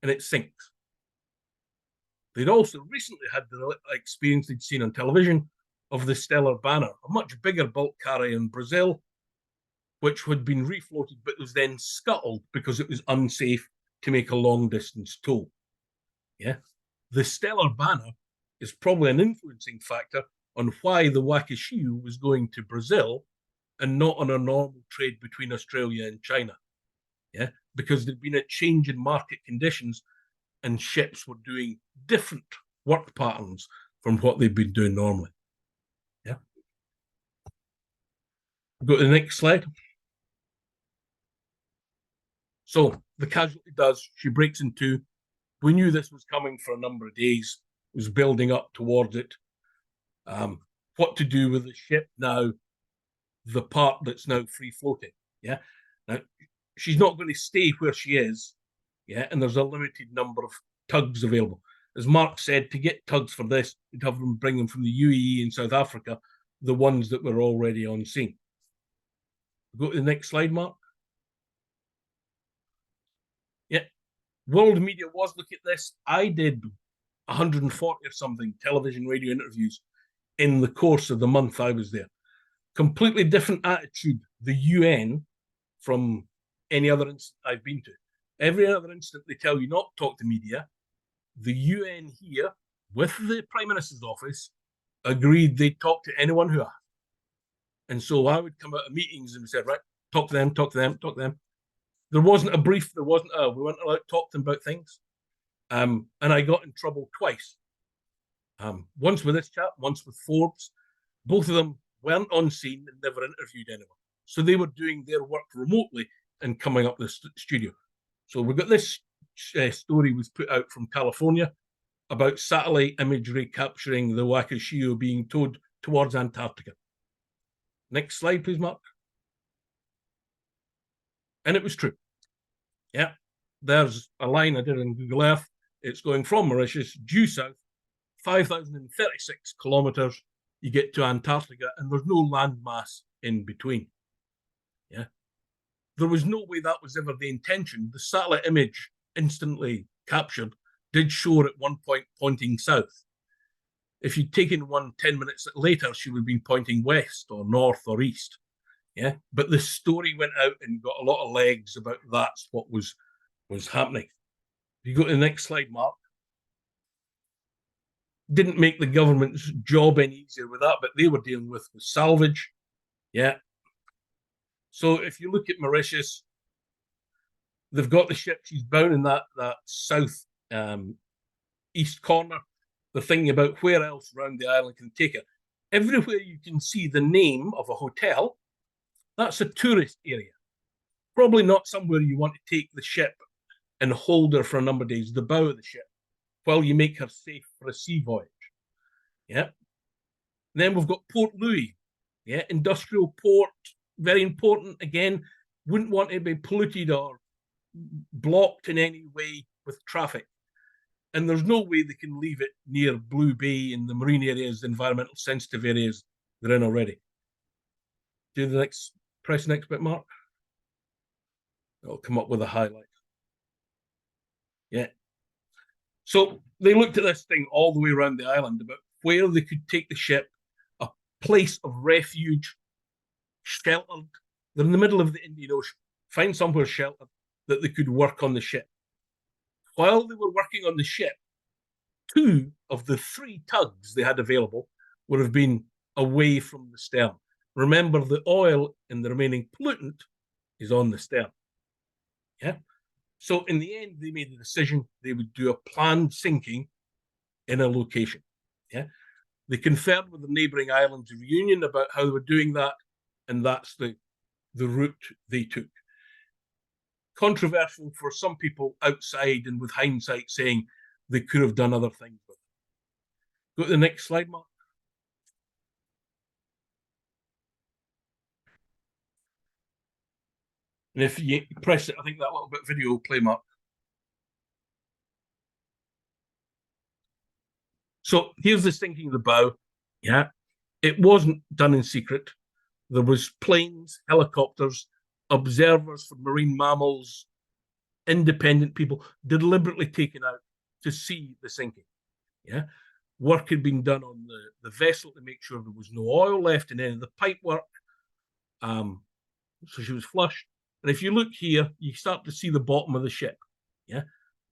and it sinks. They'd also recently had the experience they'd seen on television of the Stellar Banner, a much bigger bulk carrier in Brazil, which had been refloated but was then scuttled because it was unsafe to make a long-distance tow. Yeah, the Stellar Banner is probably an influencing factor on why the Wakashio was going to Brazil and not on a normal trade between Australia and China. Yeah, because there'd been a change in market conditions and ships were doing different work patterns from what they'd been doing normally. Yeah. Go to the next slide. So the casualty does, she breaks in two. We knew this was coming for a number of days. It was building up towards it. What to do with the ship now, the part that's now free floating. Yeah. Now, she's not going to stay where she is. Yeah. And there's a limited number of tugs available. As Mark said, to get tugs for this, you'd have them bring them from the UAE and South Africa, the ones that were already on scene. Go to the next slide, Mark. Yeah. World media was looking at this. I did 140 or something television, radio interviews in the course of the month I was there. Completely different attitude, the UN, from any other incident I've been to. Every other incident, they tell you not to talk to media. The UN here, with the Prime Minister's office, agreed they'd talk to anyone who asked. And so I would come out of meetings and we said, right, talk to them, talk to them, talk to them. There wasn't a brief, we weren't allowed to talk to them about things. And I got in trouble twice. Once with this chap, once with Forbes. Both of them weren't on scene and never interviewed anyone. So they were doing their work remotely and coming up the studio. So we got this story was put out from California about satellite imagery capturing the Wakashio being towed towards Antarctica. Next slide, please, Mark. And it was true. Yeah. There's a line I did in Google Earth. It's going from Mauritius due south, 5,036 kilometers. You get to Antarctica, and there's no landmass in between. Yeah. There was no way that was ever the intention. The satellite image instantly captured did show her at one point pointing south. If you'd taken one 10 minutes later, she would have been pointing west or north or east. Yeah. But the story went out and got a lot of legs about that's what was happening. You go to the next slide, Mark. Didn't make the government's job any easier with that, but they were dealing with salvage. Yeah. So if you look at Mauritius, they've got the ship. She's bound in that south east corner. They're thinking about where else around the island can take her. Everywhere you can see the name of a hotel, that's a tourist area. Probably not somewhere you want to take the ship and hold her for a number of days, the bow of the ship, while you make her safe for a sea voyage. Yeah. Then we've got Port Louis. Yeah, industrial port, very important. Again, wouldn't want to be polluted or blocked in any way with traffic. And there's no way they can leave it near Blue Bay in the marine areas, the environmental sensitive areas they're in already. Do the next, press the next bit, Mark. It'll come up with a highlight. Yeah. So they looked at this thing all the way around the island about where they could take the ship, a place of refuge, sheltered. They're in the middle of the Indian Ocean. Find somewhere sheltered that they could work on the ship. While they were working on the ship, 2 of the 3 tugs they had available would have been away from the stern. Remember, the oil and the remaining pollutant is on the stern. Yeah. So in the end, they made the decision they would do a planned sinking in a location. Yeah. They conferred with the neighbouring islands of Reunion about how they were doing that, and that's the route they took. Controversial for some people outside and with hindsight saying they could have done other things with it. Go to the next slide, Mark. And if you press it, I think that little bit of video will play, Mark. So here's the sinking of the bow. Yeah. It wasn't done in secret. There was planes, helicopters, observers for marine mammals, independent people deliberately taken out to see the sinking. Yeah. Work had been done on the vessel to make sure there was no oil left in any of the pipe work. So she was flush. And if you look here, you start to see the bottom of the ship. Yeah.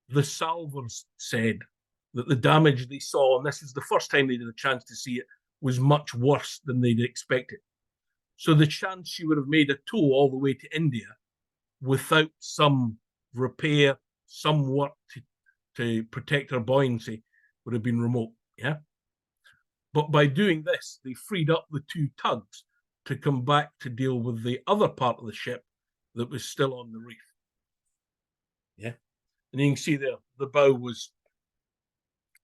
The salvors said that the damage they saw, and this is the first time they had a chance to see it, was much worse than they'd expected. So the chance she would have made a tow all the way to India without some repair, some work to protect her buoyancy would have been remote. Yeah. But by doing this, they freed up the 2 tugs to come back to deal with the other part of the ship that was still on the reef. Yeah. And you can see there, the bow was,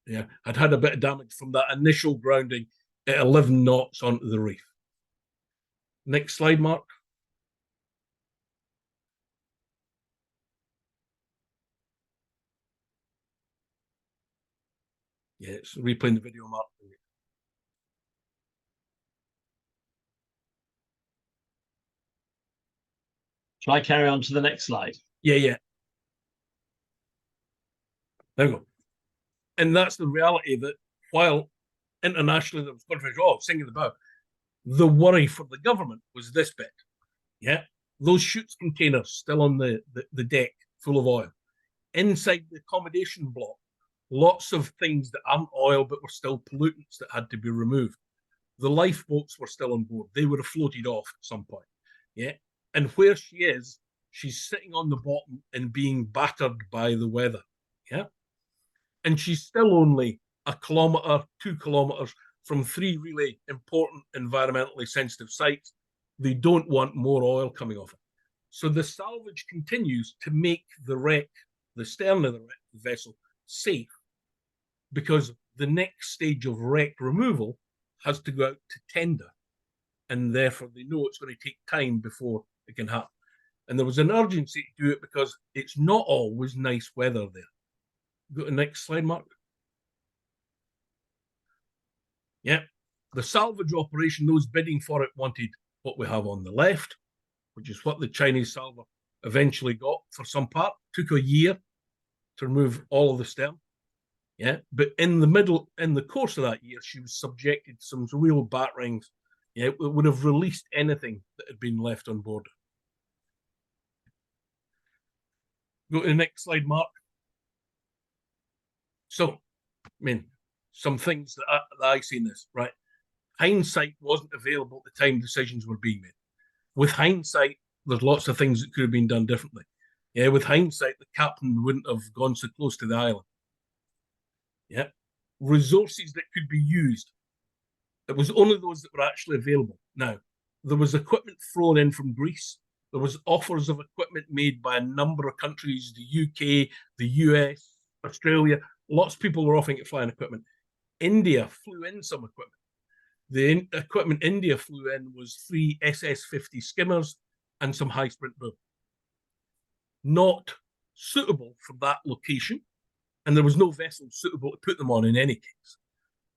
had a bit of damage from that initial grounding at 11 knots onto the reef. Next slide, Mark. Yeah, it's replaying the video, Mark. Shall I carry on to the next slide? Yeah. There we go. And that's the reality that while internationally there was confidence, singing the bow, the worry for the government was this bit. Yeah. Those chutes containers still on the deck full of oil. Inside the accommodation block, lots of things that aren't oil but were still pollutants that had to be removed. The lifeboats were still on board. They would have floated off at some point. Yeah. And where she is, she's sitting on the bottom and being battered by the weather. Yeah. And she's still only 1 kilometre, 2 kilometres from 3 really important environmentally sensitive sites. They don't want more oil coming off it. So the salvage continues to make the wreck, the stern of the vessel, safe, because the next stage of wreck removal has to go out to tender. And therefore they know it's going to take time before it can happen. And there was an urgency to do it because it's not always nice weather there. Go to the next slide, Mark. Yeah. The salvage operation, those bidding for it wanted what we have on the left, which is what the Chinese salver eventually got for some part. Took a year to remove all of the stern. Yeah. But in the course of that year, she was subjected to some real batterings. Yeah, it would have released anything that had been left on board. Go to the next slide, Mark. So, I mean, some things that I see in this, right? Hindsight wasn't available at the time decisions were being made. With hindsight, there's lots of things that could have been done differently. Yeah, with hindsight, the captain wouldn't have gone so close to the island. Yeah. Resources that could be used. It was only those that were actually available. Now, there was equipment thrown in from Greece. There was offers of equipment made by a number of countries, the UK, the US, Australia. Lots of people were offering it flying equipment. India flew in some equipment. The equipment India flew in was 3 SS-50 skimmers and some high-sprint boom. Not suitable for that location, and there was no vessel suitable to put them on in any case.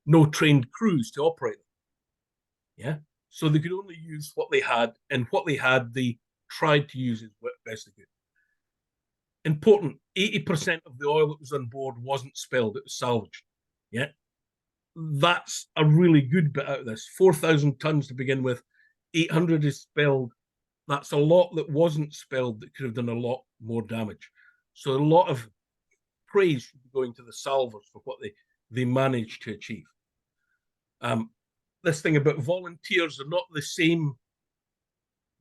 No trained crews to operate them. Yeah, so they could only use what they had, and what they had, they tried to use as best they could. Important, 80% of the oil that was on board wasn't spilled, it was salvaged. Yeah, that's a really good bit out of this. 4,000 tons to begin with, 800 is spilled. That's a lot that wasn't spilled that could have done a lot more damage. So a lot of praise should be going to the salvors for what they managed to achieve. This thing about volunteers are not the same.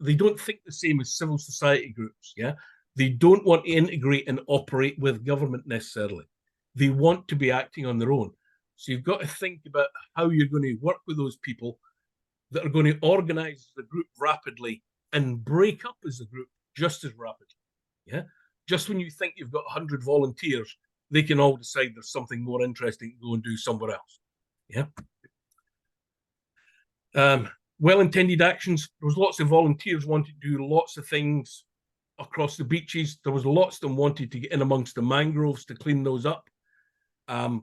They don't think the same as civil society groups. Yeah, they don't want to integrate and operate with government necessarily. They want to be acting on their own. So you've got to think about how you're going to work with those people that are going to organize the group rapidly and break up as a group just as rapidly. Yeah, just when you think you've got 100 volunteers, they can all decide there's something more interesting to go and do somewhere else. Yeah. Well-intended actions. There was lots of volunteers wanted to do lots of things across the beaches. There was lots of them wanted to get in amongst the mangroves to clean those up. That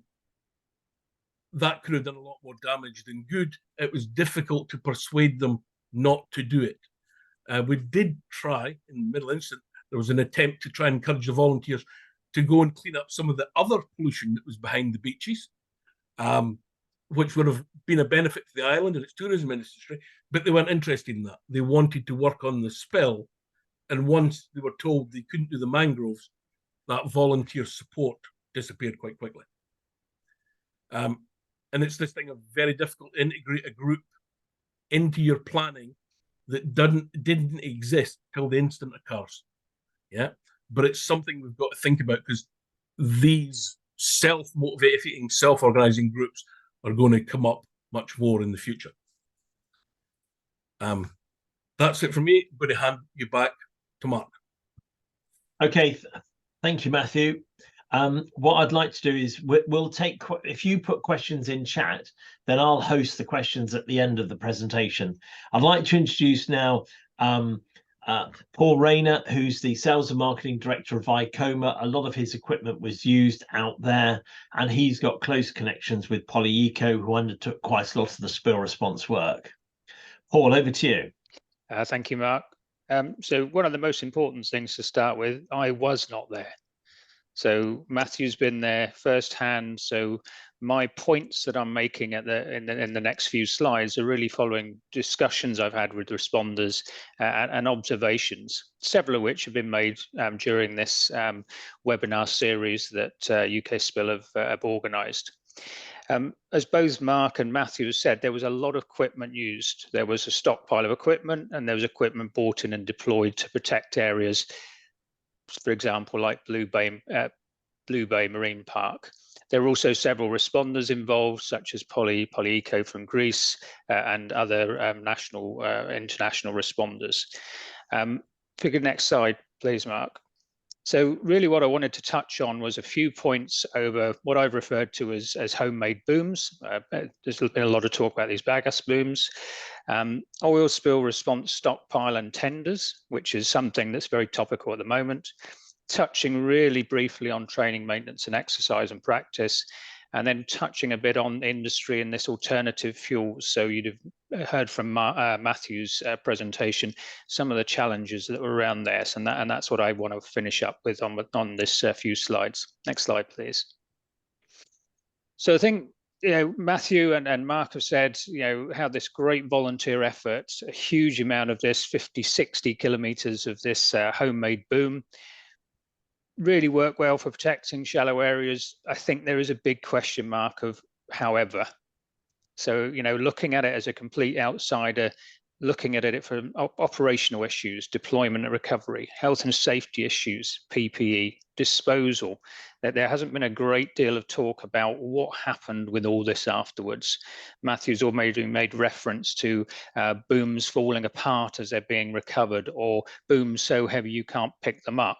could have done a lot more damage than good. It was difficult to persuade them not to do it. We did try, in the middle instant, there was an attempt to try and encourage the volunteers to go and clean up some of the other pollution that was behind the beaches, which would have been a benefit to the island and its tourism industry, but they weren't interested in that. They wanted to work on the spill, and once they were told they couldn't do the mangroves, that volunteer support disappeared quite quickly. And it's this thing of very difficult to integrate a group into your planning that didn't exist till the instant occurs. Yeah, but it's something we've got to think about because these self-motivating, self-organizing groups are going to come up much more in the future. That's it for me. I'm going to hand you back to Mark. Okay, thank you, Matthew. What I'd like to do is we'll take, if you put questions in chat, then I'll host the questions at the end of the presentation. I'd like to introduce now Paul Rayner, who's the Sales and Marketing Director of ICOMA. A lot of his equipment was used out there, and he's got close connections with PolyEco, who undertook quite a lot of the spill response work. Paul, over to you. Thank you, Mark. So one of the most important things to start with, I was not there. So Matthew's been there firsthand. So my points that I'm making in the next few slides are really following discussions I've had with responders and observations, several of which have been made during this webinar series that UK Spill have organised. As both Mark and Matthew have said, there was a lot of equipment used. There was a stockpile of equipment, and there was equipment brought in and deployed to protect areas, for example, like Blue Bay Marine Park. There were also several responders involved, such as PolyEco from Greece and other international responders. Pick the next slide, please, Mark. So really what I wanted to touch on was a few points over what I've referred to as homemade booms. There's been a lot of talk about these bagasse booms. Oil spill response stockpile and tenders, which is something that's very topical at the moment. Touching really briefly on training, maintenance and exercise and practice, and then touching a bit on industry and this alternative fuels. So you'd have heard from Matthew's presentation some of the challenges that were around this, and that's what I want to finish up with on this few slides. Next slide, please. So I think, you know, Matthew and Mark have said, you know, how this great volunteer effort, a huge amount of this, 50, 60 kilometers of this homemade boom, really work well for protecting shallow areas. I think there is a big question mark of however. So, you know, looking at it as a complete outsider, looking at it from operational issues, deployment and recovery, health and safety issues, PPE, disposal, that there hasn't been a great deal of talk about what happened with all this afterwards. Matthew's already made reference to booms falling apart as they're being recovered, or booms so heavy you can't pick them up.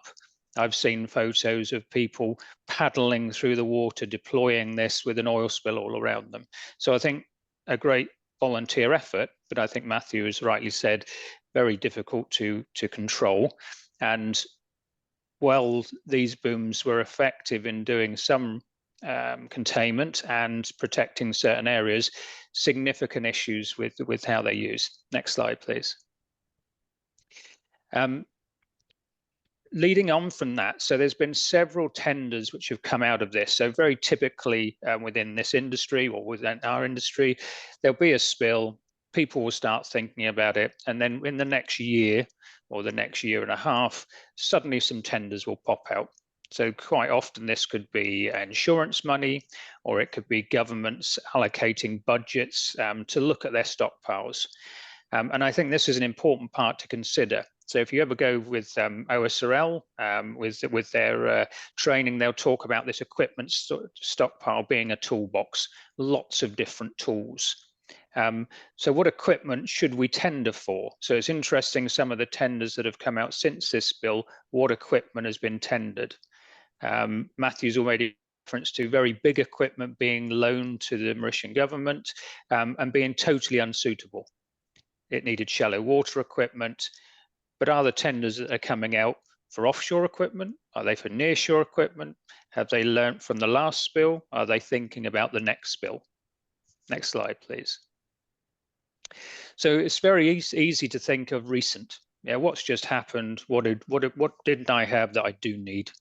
I've seen photos of people paddling through the water, deploying this with an oil spill all around them. So I think a great volunteer effort, but I think Matthew has rightly said, very difficult to control. And while these booms were effective in doing some containment and protecting certain areas, significant issues with how they're used. Next slide, please. Leading on from that, so there's been several tenders which have come out of this. So very typically within this industry or within our industry, there'll be a spill, people will start thinking about it, and then in the next year or the next year and a half, suddenly some tenders will pop out. So quite often this could be insurance money, or it could be governments allocating budgets to look at their stockpiles. And I think this is an important part to consider. So if you ever go with OSRL, with their training, they'll talk about this equipment stockpile being a toolbox, lots of different tools. So what equipment should we tender for? So it's interesting, some of the tenders that have come out since this bill, what equipment has been tendered. Matthew's already reference to very big equipment being loaned to the Mauritian government and being totally unsuitable. It needed shallow water equipment. But are the tenders that are coming out for offshore equipment? Are they for nearshore equipment? Have they learnt from the last spill? Are they thinking about the next spill? Next slide, please. So it's very easy to think of recent. Yeah, what's just happened? What didn't I have that I do need?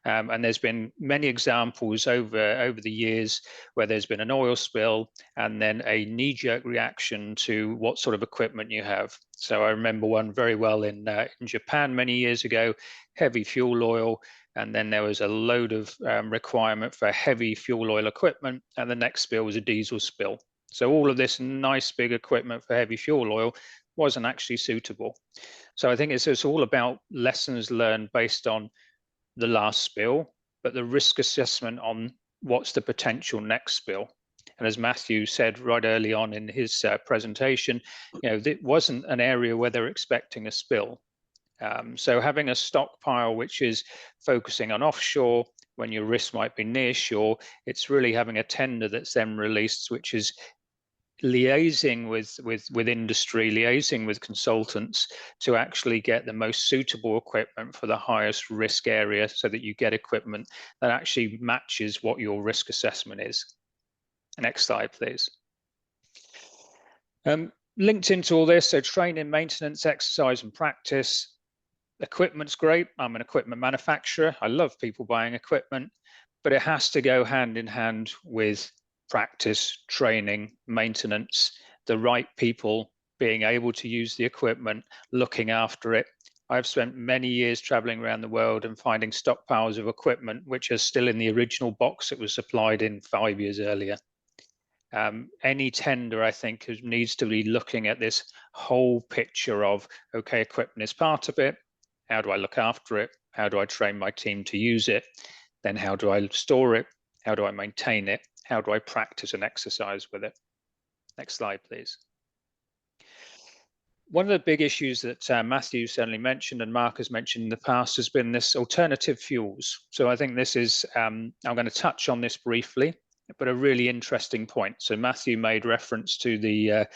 And there's been many examples over the years where there's been an oil spill and then a knee-jerk reaction to what sort of equipment you have. So I remember one very well in Japan many years ago, heavy fuel oil, and then there was a load of requirement for heavy fuel oil equipment, and the next spill was a diesel spill. So all of this nice big equipment for heavy fuel oil wasn't actually suitable. So I think it's all about lessons learned based on the last spill, but the risk assessment on what's the potential next spill. And as Matthew said right early on in his presentation, you know, it wasn't an area where they're expecting a spill. So having a stockpile which is focusing on offshore when your risk might be near shore, it's really having a tender that's then released, which is liaising with industry, liaising with consultants to actually get the most suitable equipment for the highest risk area, so that you get equipment that actually matches what your risk assessment is. Next slide, please. Linked into all this, so training, maintenance, exercise and practice. Equipment's great. I'm an equipment manufacturer. I love people buying equipment, but it has to go hand in hand with practice, training, maintenance, the right people being able to use the equipment, looking after it. I've spent many years traveling around the world and finding stockpiles of equipment which are still in the original box that was supplied in 5 years earlier. Any tender, I think, needs to be looking at this whole picture of, okay, equipment is part of it. How do I look after it? How do I train my team to use it? Then how do I store it? How do I maintain it? How do I practice and exercise with it? Next slide, please. One of the big issues that Matthew certainly mentioned and Mark has mentioned in the past has been this alternative fuels. So I think this is, I'm going to touch on this briefly, but a really interesting point. So Matthew made reference to the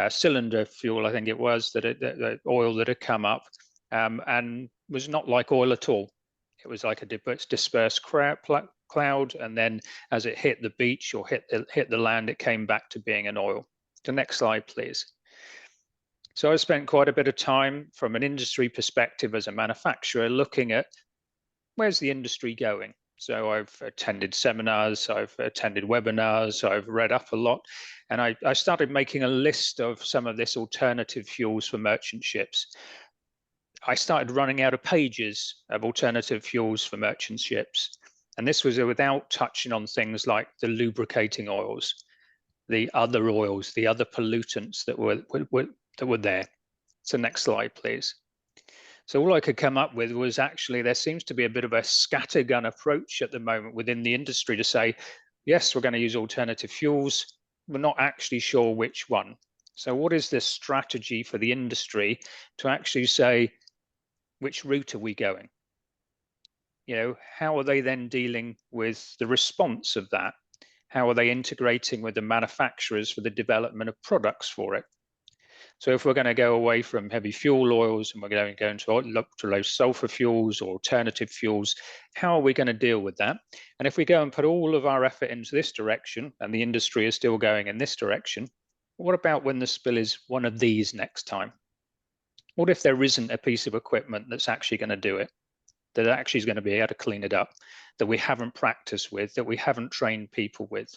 cylinder fuel, I think it was, that oil that had come up and was not like oil at all. It was like a dispersed cloud, and then as it hit the beach or hit the land, it came back to being an oil. The next slide, please. So I spent quite a bit of time from an industry perspective as a manufacturer looking at where's the industry going. So I've attended seminars, I've attended webinars, I've read up a lot, and I started making a list of some of this alternative fuels for merchant ships. I started running out of pages of alternative fuels for merchant ships. And this was without touching on things like the lubricating oils, the other pollutants that were there. So next slide, please. So all I could come up with was actually there seems to be a bit of a scattergun approach at the moment within the industry to say, yes, we're going to use alternative fuels. We're not actually sure which one. So what is the strategy for the industry to actually say, which route are we going? You know, how are they then dealing with the response of that? How are they integrating with the manufacturers for the development of products for it? So if we're going to go away from heavy fuel oils and we're going to go into look to low sulfur fuels or alternative fuels, how are we going to deal with that? And if we go and put all of our effort into this direction and the industry is still going in this direction, what about when the spill is one of these next time? What if there isn't a piece of equipment that's actually going to do it, that actually is going to be able to clean it up, that we haven't practiced with, that we haven't trained people with?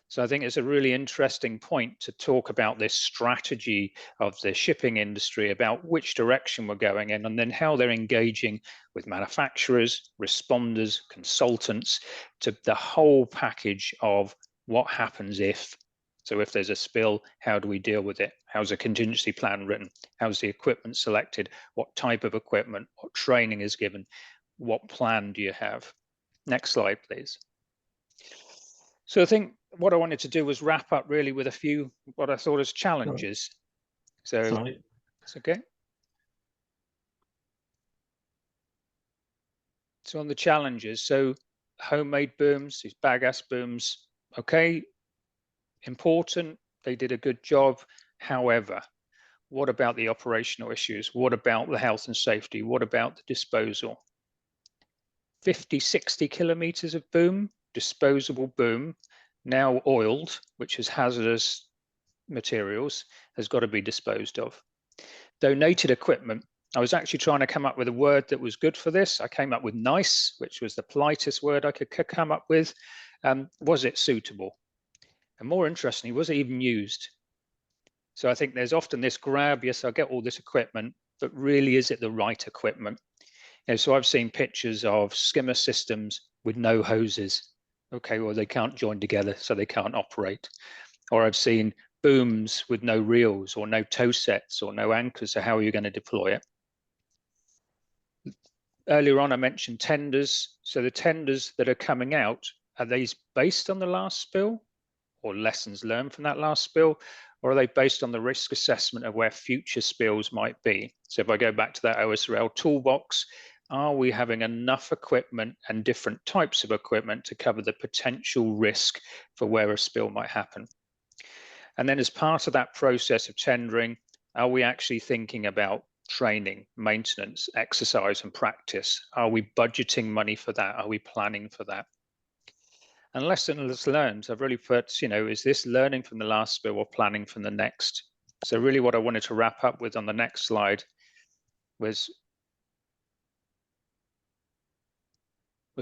So I think it's a really interesting point to talk about this strategy of the shipping industry, about which direction we're going in, and then how they're engaging with manufacturers, responders, consultants, to the whole package of what happens if. So if there's a spill, how do we deal with it? How's a contingency plan written? How's the equipment selected? What type of equipment? What training is given? What plan do you have? Next slide, please. So I think what I wanted to do was wrap up really with a few what I thought as challenges. So Sorry. it's okay. So on the challenges, so homemade booms, these bagasse booms, okay, important, they did a good job. However, what about the operational issues? What about the health and safety? What about the disposal? 50, 60 kilometers of boom, disposable boom, now oiled, which is hazardous materials, has got to be disposed of. Donated equipment. I was actually trying to come up with a word that was good for this. I came up with nice, which was the politest word I could come up with. Was it suitable? And more interestingly, was it even used? So I think there's often this grab, yes, I'll get all this equipment, but really, is it the right equipment? You know, so I've seen pictures of skimmer systems with no hoses. Okay, well, they can't join together, so they can't operate. Or I've seen booms with no reels or no tow sets or no anchors. So how are you going to deploy it? Earlier on, I mentioned tenders. So the tenders that are coming out, are these based on the last spill or lessons learned from that last spill? Or are they based on the risk assessment of where future spills might be? So if I go back to that OSRL toolbox, are we having enough equipment and different types of equipment to cover the potential risk for where a spill might happen? And then as part of that process of tendering, are we actually thinking about training, maintenance, exercise and practice? Are we budgeting money for that? Are we planning for that? And lessons learned, I've really put, you know, is this learning from the last spill or planning from the next? So really what I wanted to wrap up with on the next slide was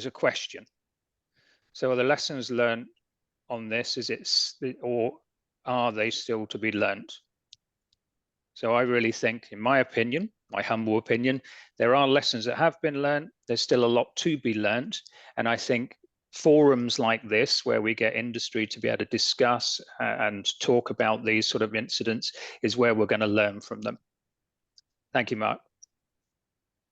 a question. So are the lessons learned on this, or are they still to be learned? So I really think, in my opinion, my humble opinion, there are lessons that have been learned. There's still a lot to be learned. And I think forums like this, where we get industry to be able to discuss and talk about these sort of incidents, is where we're going to learn from them. Thank you, Mark.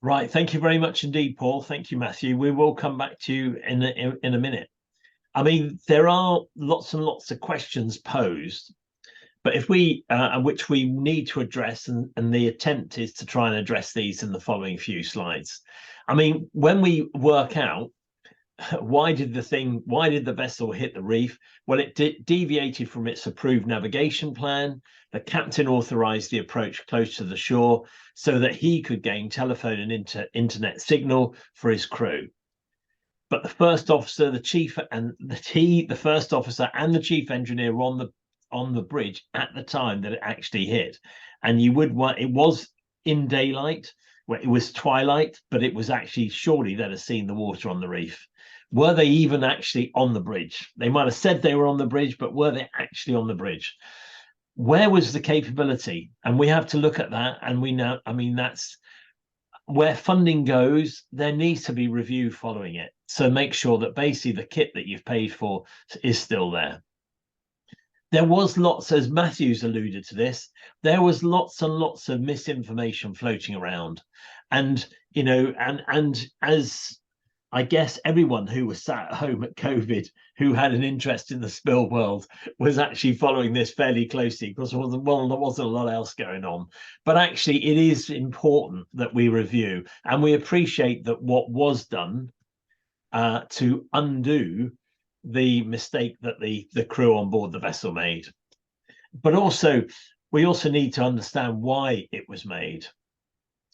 Right. Thank you very much indeed, Paul. Thank you, Matthew. We will come back to you in a minute. I mean, there are lots and lots of questions posed, But if we, which we need to address, and the attempt is to try and address these in the following few slides. I mean, when we work out why did the vessel hit the reef? Well, it deviated from its approved navigation plan. The captain authorized the approach close to the shore so that he could gain telephone and internet signal for his crew. But the first officer, the chief, and the first officer and the chief engineer were on the bridge at the time that it actually hit. And it was in daylight, where it was twilight, but it was actually, surely they'd have seen the water on the reef. Were they even actually on the bridge? They might have said they were on the bridge, but were they actually on the bridge? Where was the capability? And we have to look at that. And we know, I mean, that's where funding goes. There needs to be review following it. So make sure that basically the kit that you've paid for is still there. There was lots, as Matthew's alluded to this, there was lots and lots of misinformation floating around. And, you know, and as I guess everyone who was sat at home at COVID who had an interest in the spill world was actually following this fairly closely, because there wasn't a lot else going on. But actually, it is important that we review, and we appreciate that what was done to undo the mistake that the crew on board the vessel made. But also, we also need to understand why it was made.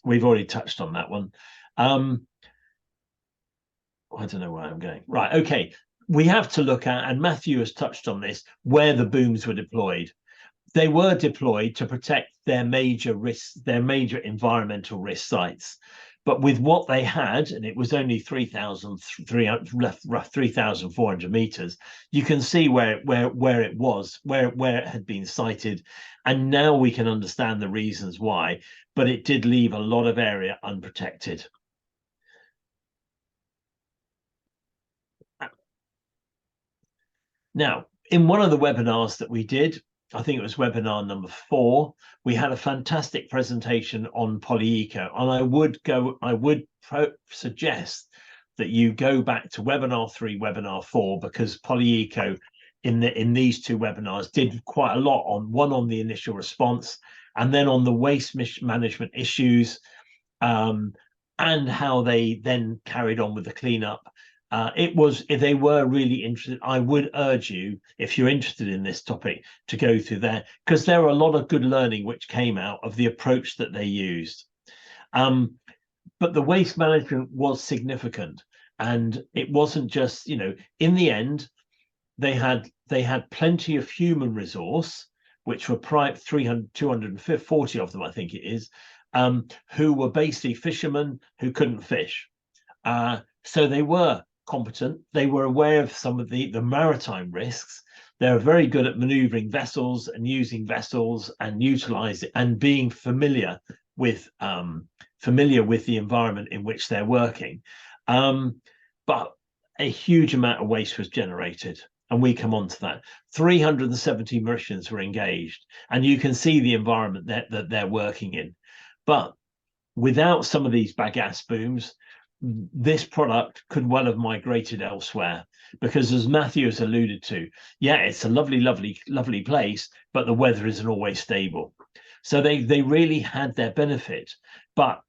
We've already touched on that one. I don't know where I'm going. Right, okay. We have to look at, and Matthew has touched on this, where the booms were deployed. They were deployed to protect their major risks, their major environmental risk sites. But with what they had, and it was only 3,400 meters, you can see where it was, where it had been sited. And now we can understand the reasons why, but it did leave a lot of area unprotected. Now, in one of the webinars that we did, I think it was webinar number 4, we had a fantastic presentation on polyeco, and I would suggest that you go back to webinar 3, webinar 4, because polyeco in these 2 webinars did quite a lot on the initial response, and then on the waste management issues, and how they then carried on with the cleanup. If they were really interested, I would urge you, if you're interested in this topic, to go through there, because there are a lot of good learning which came out of the approach that they used. But the waste management was significant, and it wasn't just, you know, in the end, they had plenty of human resource, which were 240 of them, I think it is, who were basically fishermen who couldn't fish. So they were competent. They were aware of some of the maritime risks. They were very good at maneuvering vessels and using vessels and utilizing and being familiar with the environment in which they're working. But a huge amount of waste was generated, and we come on to that. 370 Mauritians were engaged, and you can see the environment that they're working in. But without some of these bagasse booms, this product could well have migrated elsewhere, because, as Matthew has alluded to, yeah, it's a lovely place, but the weather isn't always stable. So they really had their benefit, but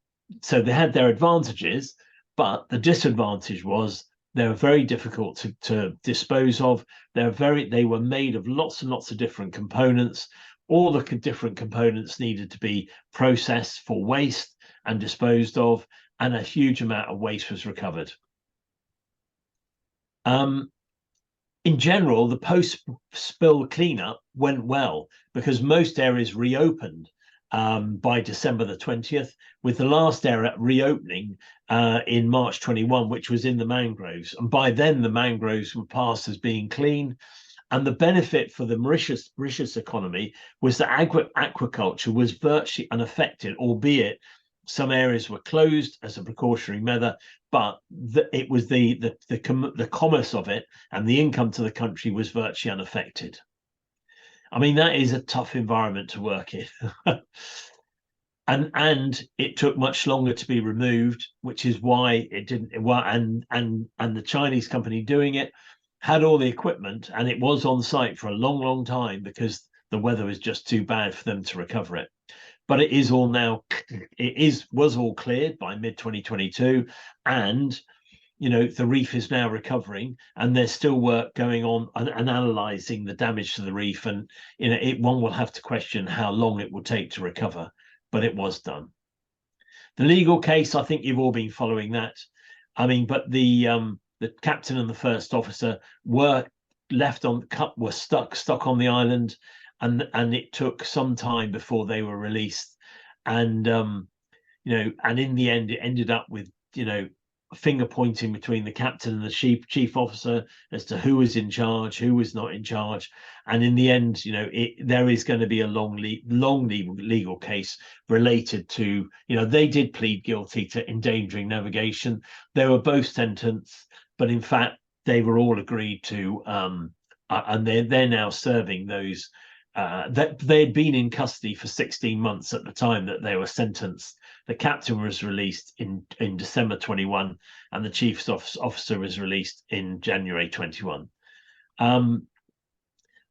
so they had their advantages, but the disadvantage was they were very difficult to dispose of. They were made of lots and lots of different components. All the different components needed to be processed for waste and disposed of, and a huge amount of waste was recovered. In general, the post-spill cleanup went well, because most areas reopened by December the 20th, with the last area reopening in March 21, which was in the mangroves. And by then, the mangroves were passed as being clean. And the benefit for the Mauritius economy was that aquaculture was virtually unaffected, albeit some areas were closed as a precautionary measure, but it was the commerce of it and the income to the country was virtually unaffected. I mean, that is a tough environment to work in. and it took much longer to be removed, which is why it didn't. And the Chinese company doing it had all the equipment, and it was on site for a long time, because the weather was just too bad for them to recover it. But it is all now, was all cleared by mid-2022, and the reef is now recovering, and there's still work going on and analysing the damage to the reef, and one will have to question how long it will take to recover, but it was done. The legal case, I think you've all been following that. I mean, but the captain and the first officer were stuck on the island, and it took some time before they were released, and and in the end it ended up with finger pointing between the captain and the chief officer as to who was in charge, who was not in charge, and in the end, there is going to be a long legal case related to, they did plead guilty to endangering navigation. They were both sentenced, but in fact they were all agreed to, and they're now serving those. That they had been in custody for 16 months at the time that they were sentenced. The captain was released in December 21, and the chief officer was released in January 21.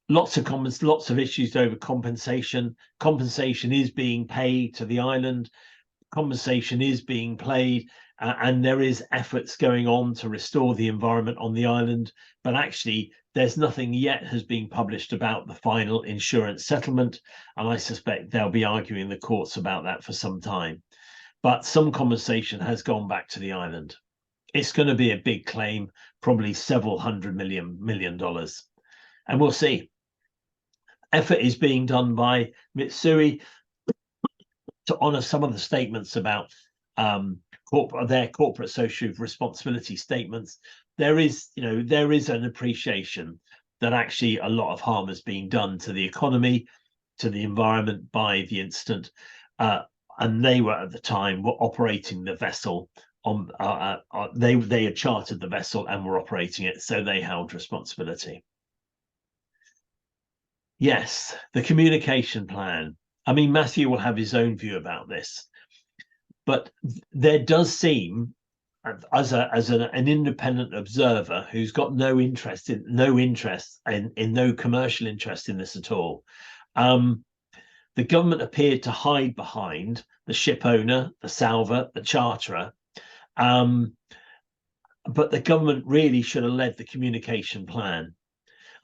Lots of comments, lots of issues over compensation. Compensation is being paid to the island. Compensation is being paid, and there is efforts going on to restore the environment on the island. But actually, there's nothing yet has been published about the final insurance settlement, and I suspect they'll be arguing in the courts about that for some time. But some compensation has gone back to the island. It's going to be a big claim, probably several $100 million, and we'll see. Effort is being done by Mitsui to honour some of the statements about their corporate social responsibility statements. There is an appreciation that actually a lot of harm has been done to the economy, to the environment by the incident, and they were at the time operating the vessel on. They had chartered the vessel and were operating it, so they held responsibility. Yes, the communication plan. I mean, Matthew will have his own view about this, but there does seem, as an independent observer who's got no commercial interest in this at all, the government appeared to hide behind the ship owner, the salver, the charterer, but the government really should have led the communication plan.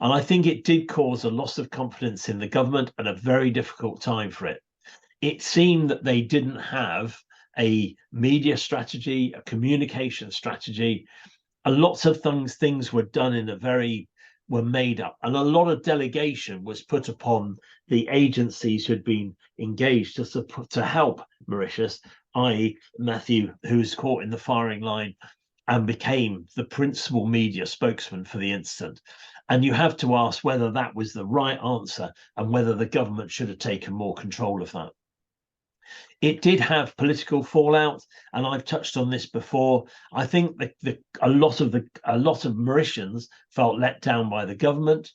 And I think it did cause a loss of confidence in the government and a very difficult time for it. It seemed that they didn't have a media strategy, a communication strategy. Lots of things were done were made up, and a lot of delegation was put upon the agencies who had been engaged to help Mauritius, i.e. Matthew, who was caught in the firing line and became the principal media spokesman for the incident. And you have to ask whether that was the right answer and whether the government should have taken more control of that. It did have political fallout, and I've touched on this before. I think a lot of Mauritians felt let down by the government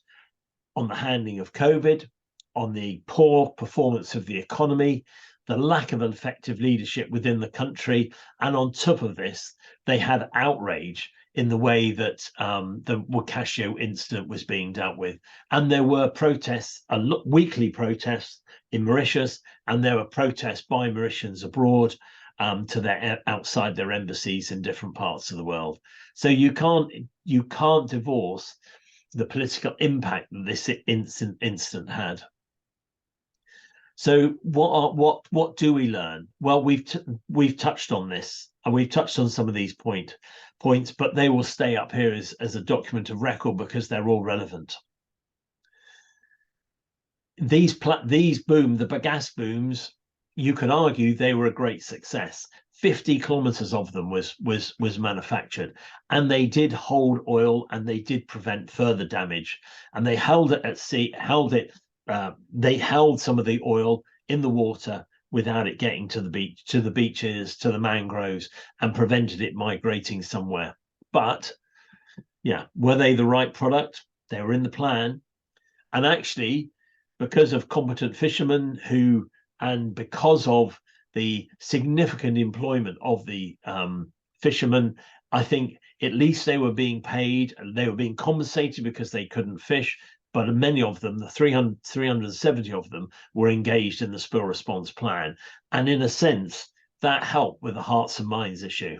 on the handling of COVID, on the poor performance of the economy, the lack of effective leadership within the country, and on top of this, they had outrage in the way that the Wakashio incident was being dealt with. And there were protests, weekly protests in Mauritius, and there were protests by Mauritians abroad outside their embassies in different parts of the world. So you can't divorce the political impact that this incident had. So what do we learn? Well, we've touched on this, and we've touched on some of these points, but they will stay up here as a document of record because they're all relevant. The gas booms, you can argue they were a great success. 50 kilometers of them was manufactured, and they did hold oil, and they did prevent further damage, and they held it at sea, they held some of the oil in the water without it getting to the beach, to the beaches, to the mangroves, and prevented it migrating somewhere. But yeah, were they the right product? They were in the plan. And actually, because of competent fishermen and because of the significant employment of the fishermen, I think at least they were being paid and they were being compensated because they couldn't fish. but many of them, the 370 of them, were engaged in the spill response plan. And in a sense, that helped with the hearts and minds issue.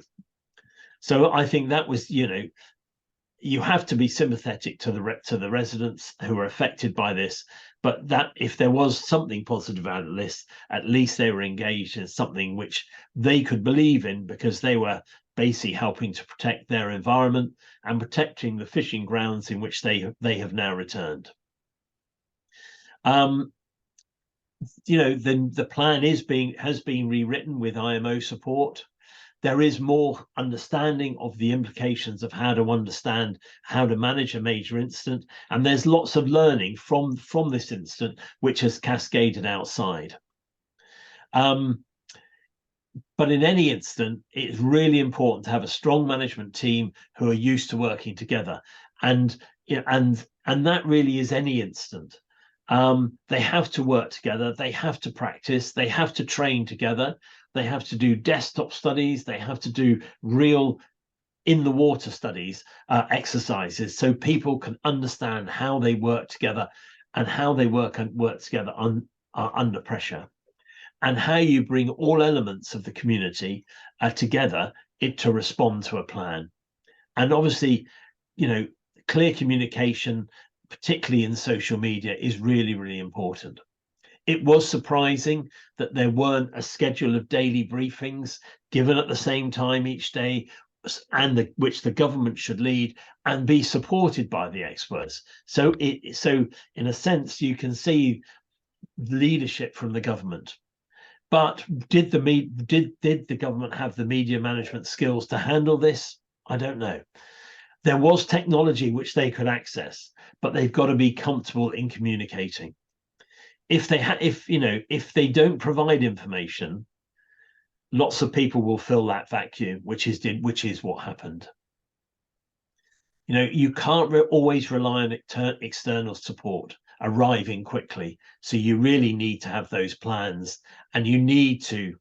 So I think that was, you have to be sympathetic to the residents who are affected by this, but that if there was something positive out of this, at least they were engaged in something which they could believe in, because they were basically helping to protect their environment and protecting the fishing grounds in which they have now returned. The plan has been rewritten with IMO support. There is more understanding of the implications of how to understand how to manage a major incident, and there's lots of learning from this incident which has cascaded outside. But in any incident, it's really important to have a strong management team who are used to working together, and that really is any incident. They have to work together, they have to practice, they have to train together, they have to do desktop studies, they have to do real in the water studies, exercises, so people can understand how they work together and how they work together under pressure, and how you bring all elements of the community together to respond to a plan. And obviously, clear communication, particularly in social media, is really, really important. It was surprising that there weren't a schedule of daily briefings given at the same time each day, and which the government should lead and be supported by the experts. So in a sense, you can see leadership from the government. But did the government have the media management skills to handle this? I don't know. There was technology which they could access, but they've got to be comfortable in communicating. If they don't provide information, lots of people will fill that vacuum, which is what happened. You can't always rely on external support arriving quickly, so you really need to have those plans, and you need to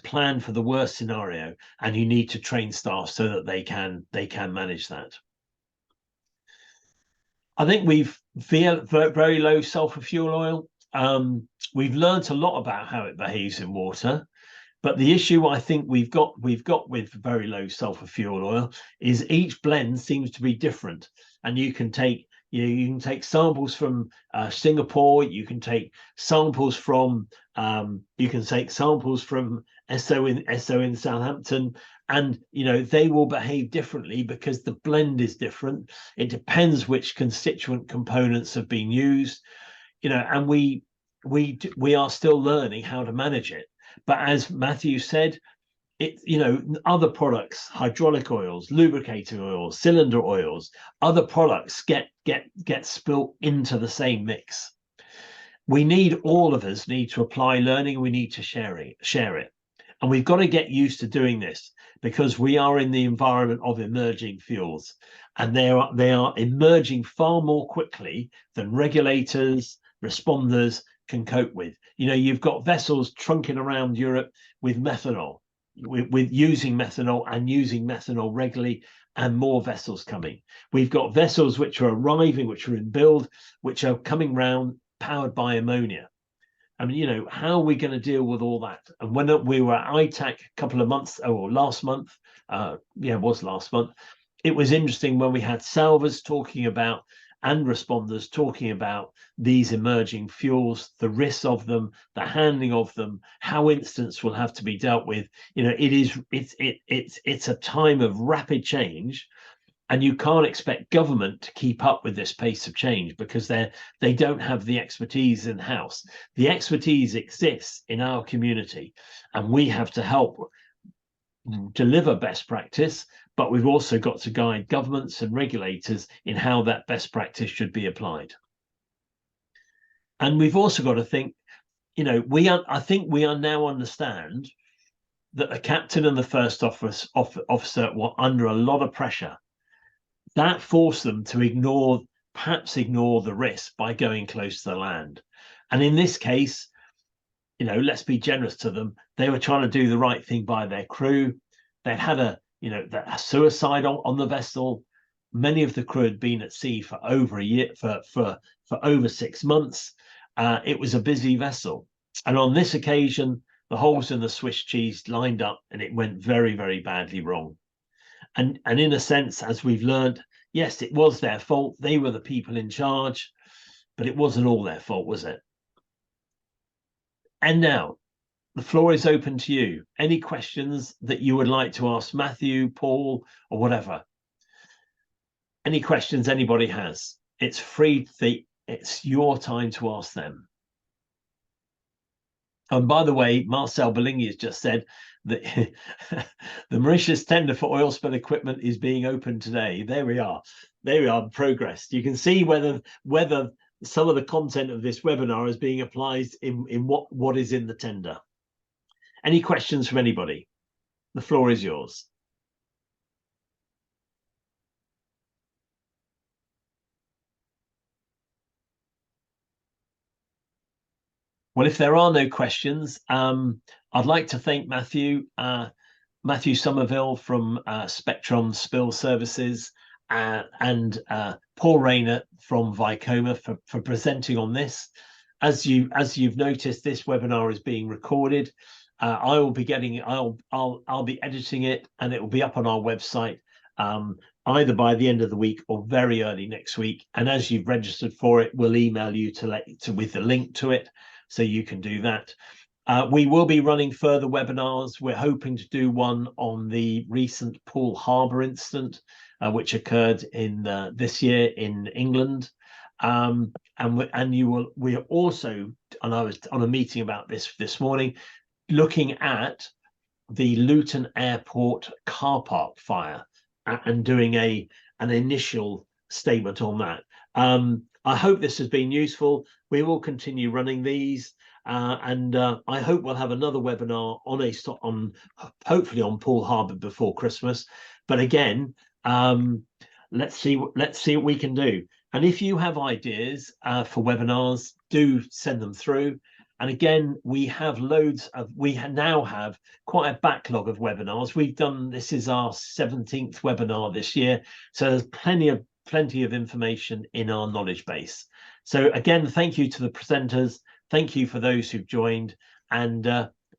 plan for the worst scenario, and you need to train staff so that they can manage that. I think we've very low sulfur fuel oil. We've learned a lot about how it behaves in water, but the issue I think we've got with very low sulfur fuel oil is each blend seems to be different, and you can take samples from Singapore, you can take samples from SO in Southampton, and they will behave differently because the blend is different. It depends which constituent components have been used, and we are still learning how to manage it. But as Matthew said, other products, hydraulic oils, lubricating oils, cylinder oils, other products get spilt into the same mix. All of us need to apply learning. We need to share it. And we've got to get used to doing this, because we are in the environment of emerging fuels, and they are emerging far more quickly than regulators, responders can cope with. You've got vessels trunking around Europe with methanol, with using methanol and using methanol regularly, and more vessels coming. We've got vessels which are arriving, which are in build, which are coming round powered by ammonia. I mean, how are we going to deal with all that? And when we were at ITAC a couple of months, or last month, it was last month, it was interesting when we had salvors talking about, and responders talking about, these emerging fuels, the risks of them, the handling of them, how incidents will have to be dealt with. It's a time of rapid change, and you can't expect government to keep up with this pace of change, because they don't have the expertise in house. The expertise exists in our community, and we have to help deliver best practice, but we've also got to guide governments and regulators in how that best practice should be applied. And we've also got to think, I think we now understand that the captain and the first officer were under a lot of pressure. That forced them to perhaps ignore the risk by going close to the land. And in this case, let's be generous to them. They were trying to do the right thing by their crew. They'd had a suicide on the vessel. Many of the crew had been at sea for over a year, for over 6 months. It was a busy vessel. And on this occasion, the holes in the Swiss cheese lined up and it went very, very badly wrong. And in a sense, as we've learned, yes, it was their fault. They were the people in charge, but it wasn't all their fault, was it? And now the floor is open to you. Any questions that you would like to ask Matthew, Paul, or whatever? Any questions anybody has? It's free. It's your time to ask them. And by the way, Marcel Bellingi has just said that the Mauritius tender for oil spill equipment is being opened today. There we are. There we are. Progress. You can see whether some of the content of this webinar is being applied in what is in the tender. Any questions from anybody? The floor is yours. Well, if there are no questions, I'd like to thank Matthew Somerville from Spectrum Spill Services and Paul Rayner from Vicoma for presenting on this. As you've noticed, this webinar is being recorded. I will be getting I'll be editing it, and it will be up on our website either by the end of the week or very early next week. And as you've registered for it, we'll email you with the link to it, so you can do that. We will be running further webinars. We're hoping to do one on the recent Poole Harbour incident, which occurred in this year in England. We are also, and I was on a meeting about this morning, looking at the Luton Airport car park fire and doing an initial statement on that. I hope this has been useful. We will continue running these, and I hope we'll have another webinar hopefully on Poole Harbour before Christmas. But again, let's see what we can do. And if you have ideas for webinars, do send them through. And again, we now have quite a backlog of webinars. This is our 17th webinar this year, so there's plenty of information in our knowledge base. So again, thank you to the presenters, thank you for those who've joined, and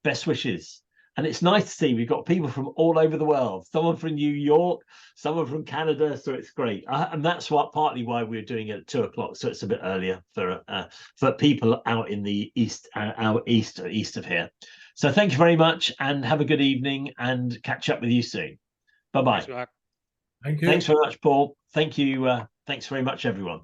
best wishes. And it's nice to see we've got people from all over the world, someone from New York, someone from Canada, so it's great. And that's partly why we're doing it at 2 o'clock, so it's a bit earlier for people out in the east, east of here. So thank you very much, and have a good evening, and catch up with you soon. Bye-bye. Thank you. Thanks very much, Paul. Thank you. Thanks very much, everyone.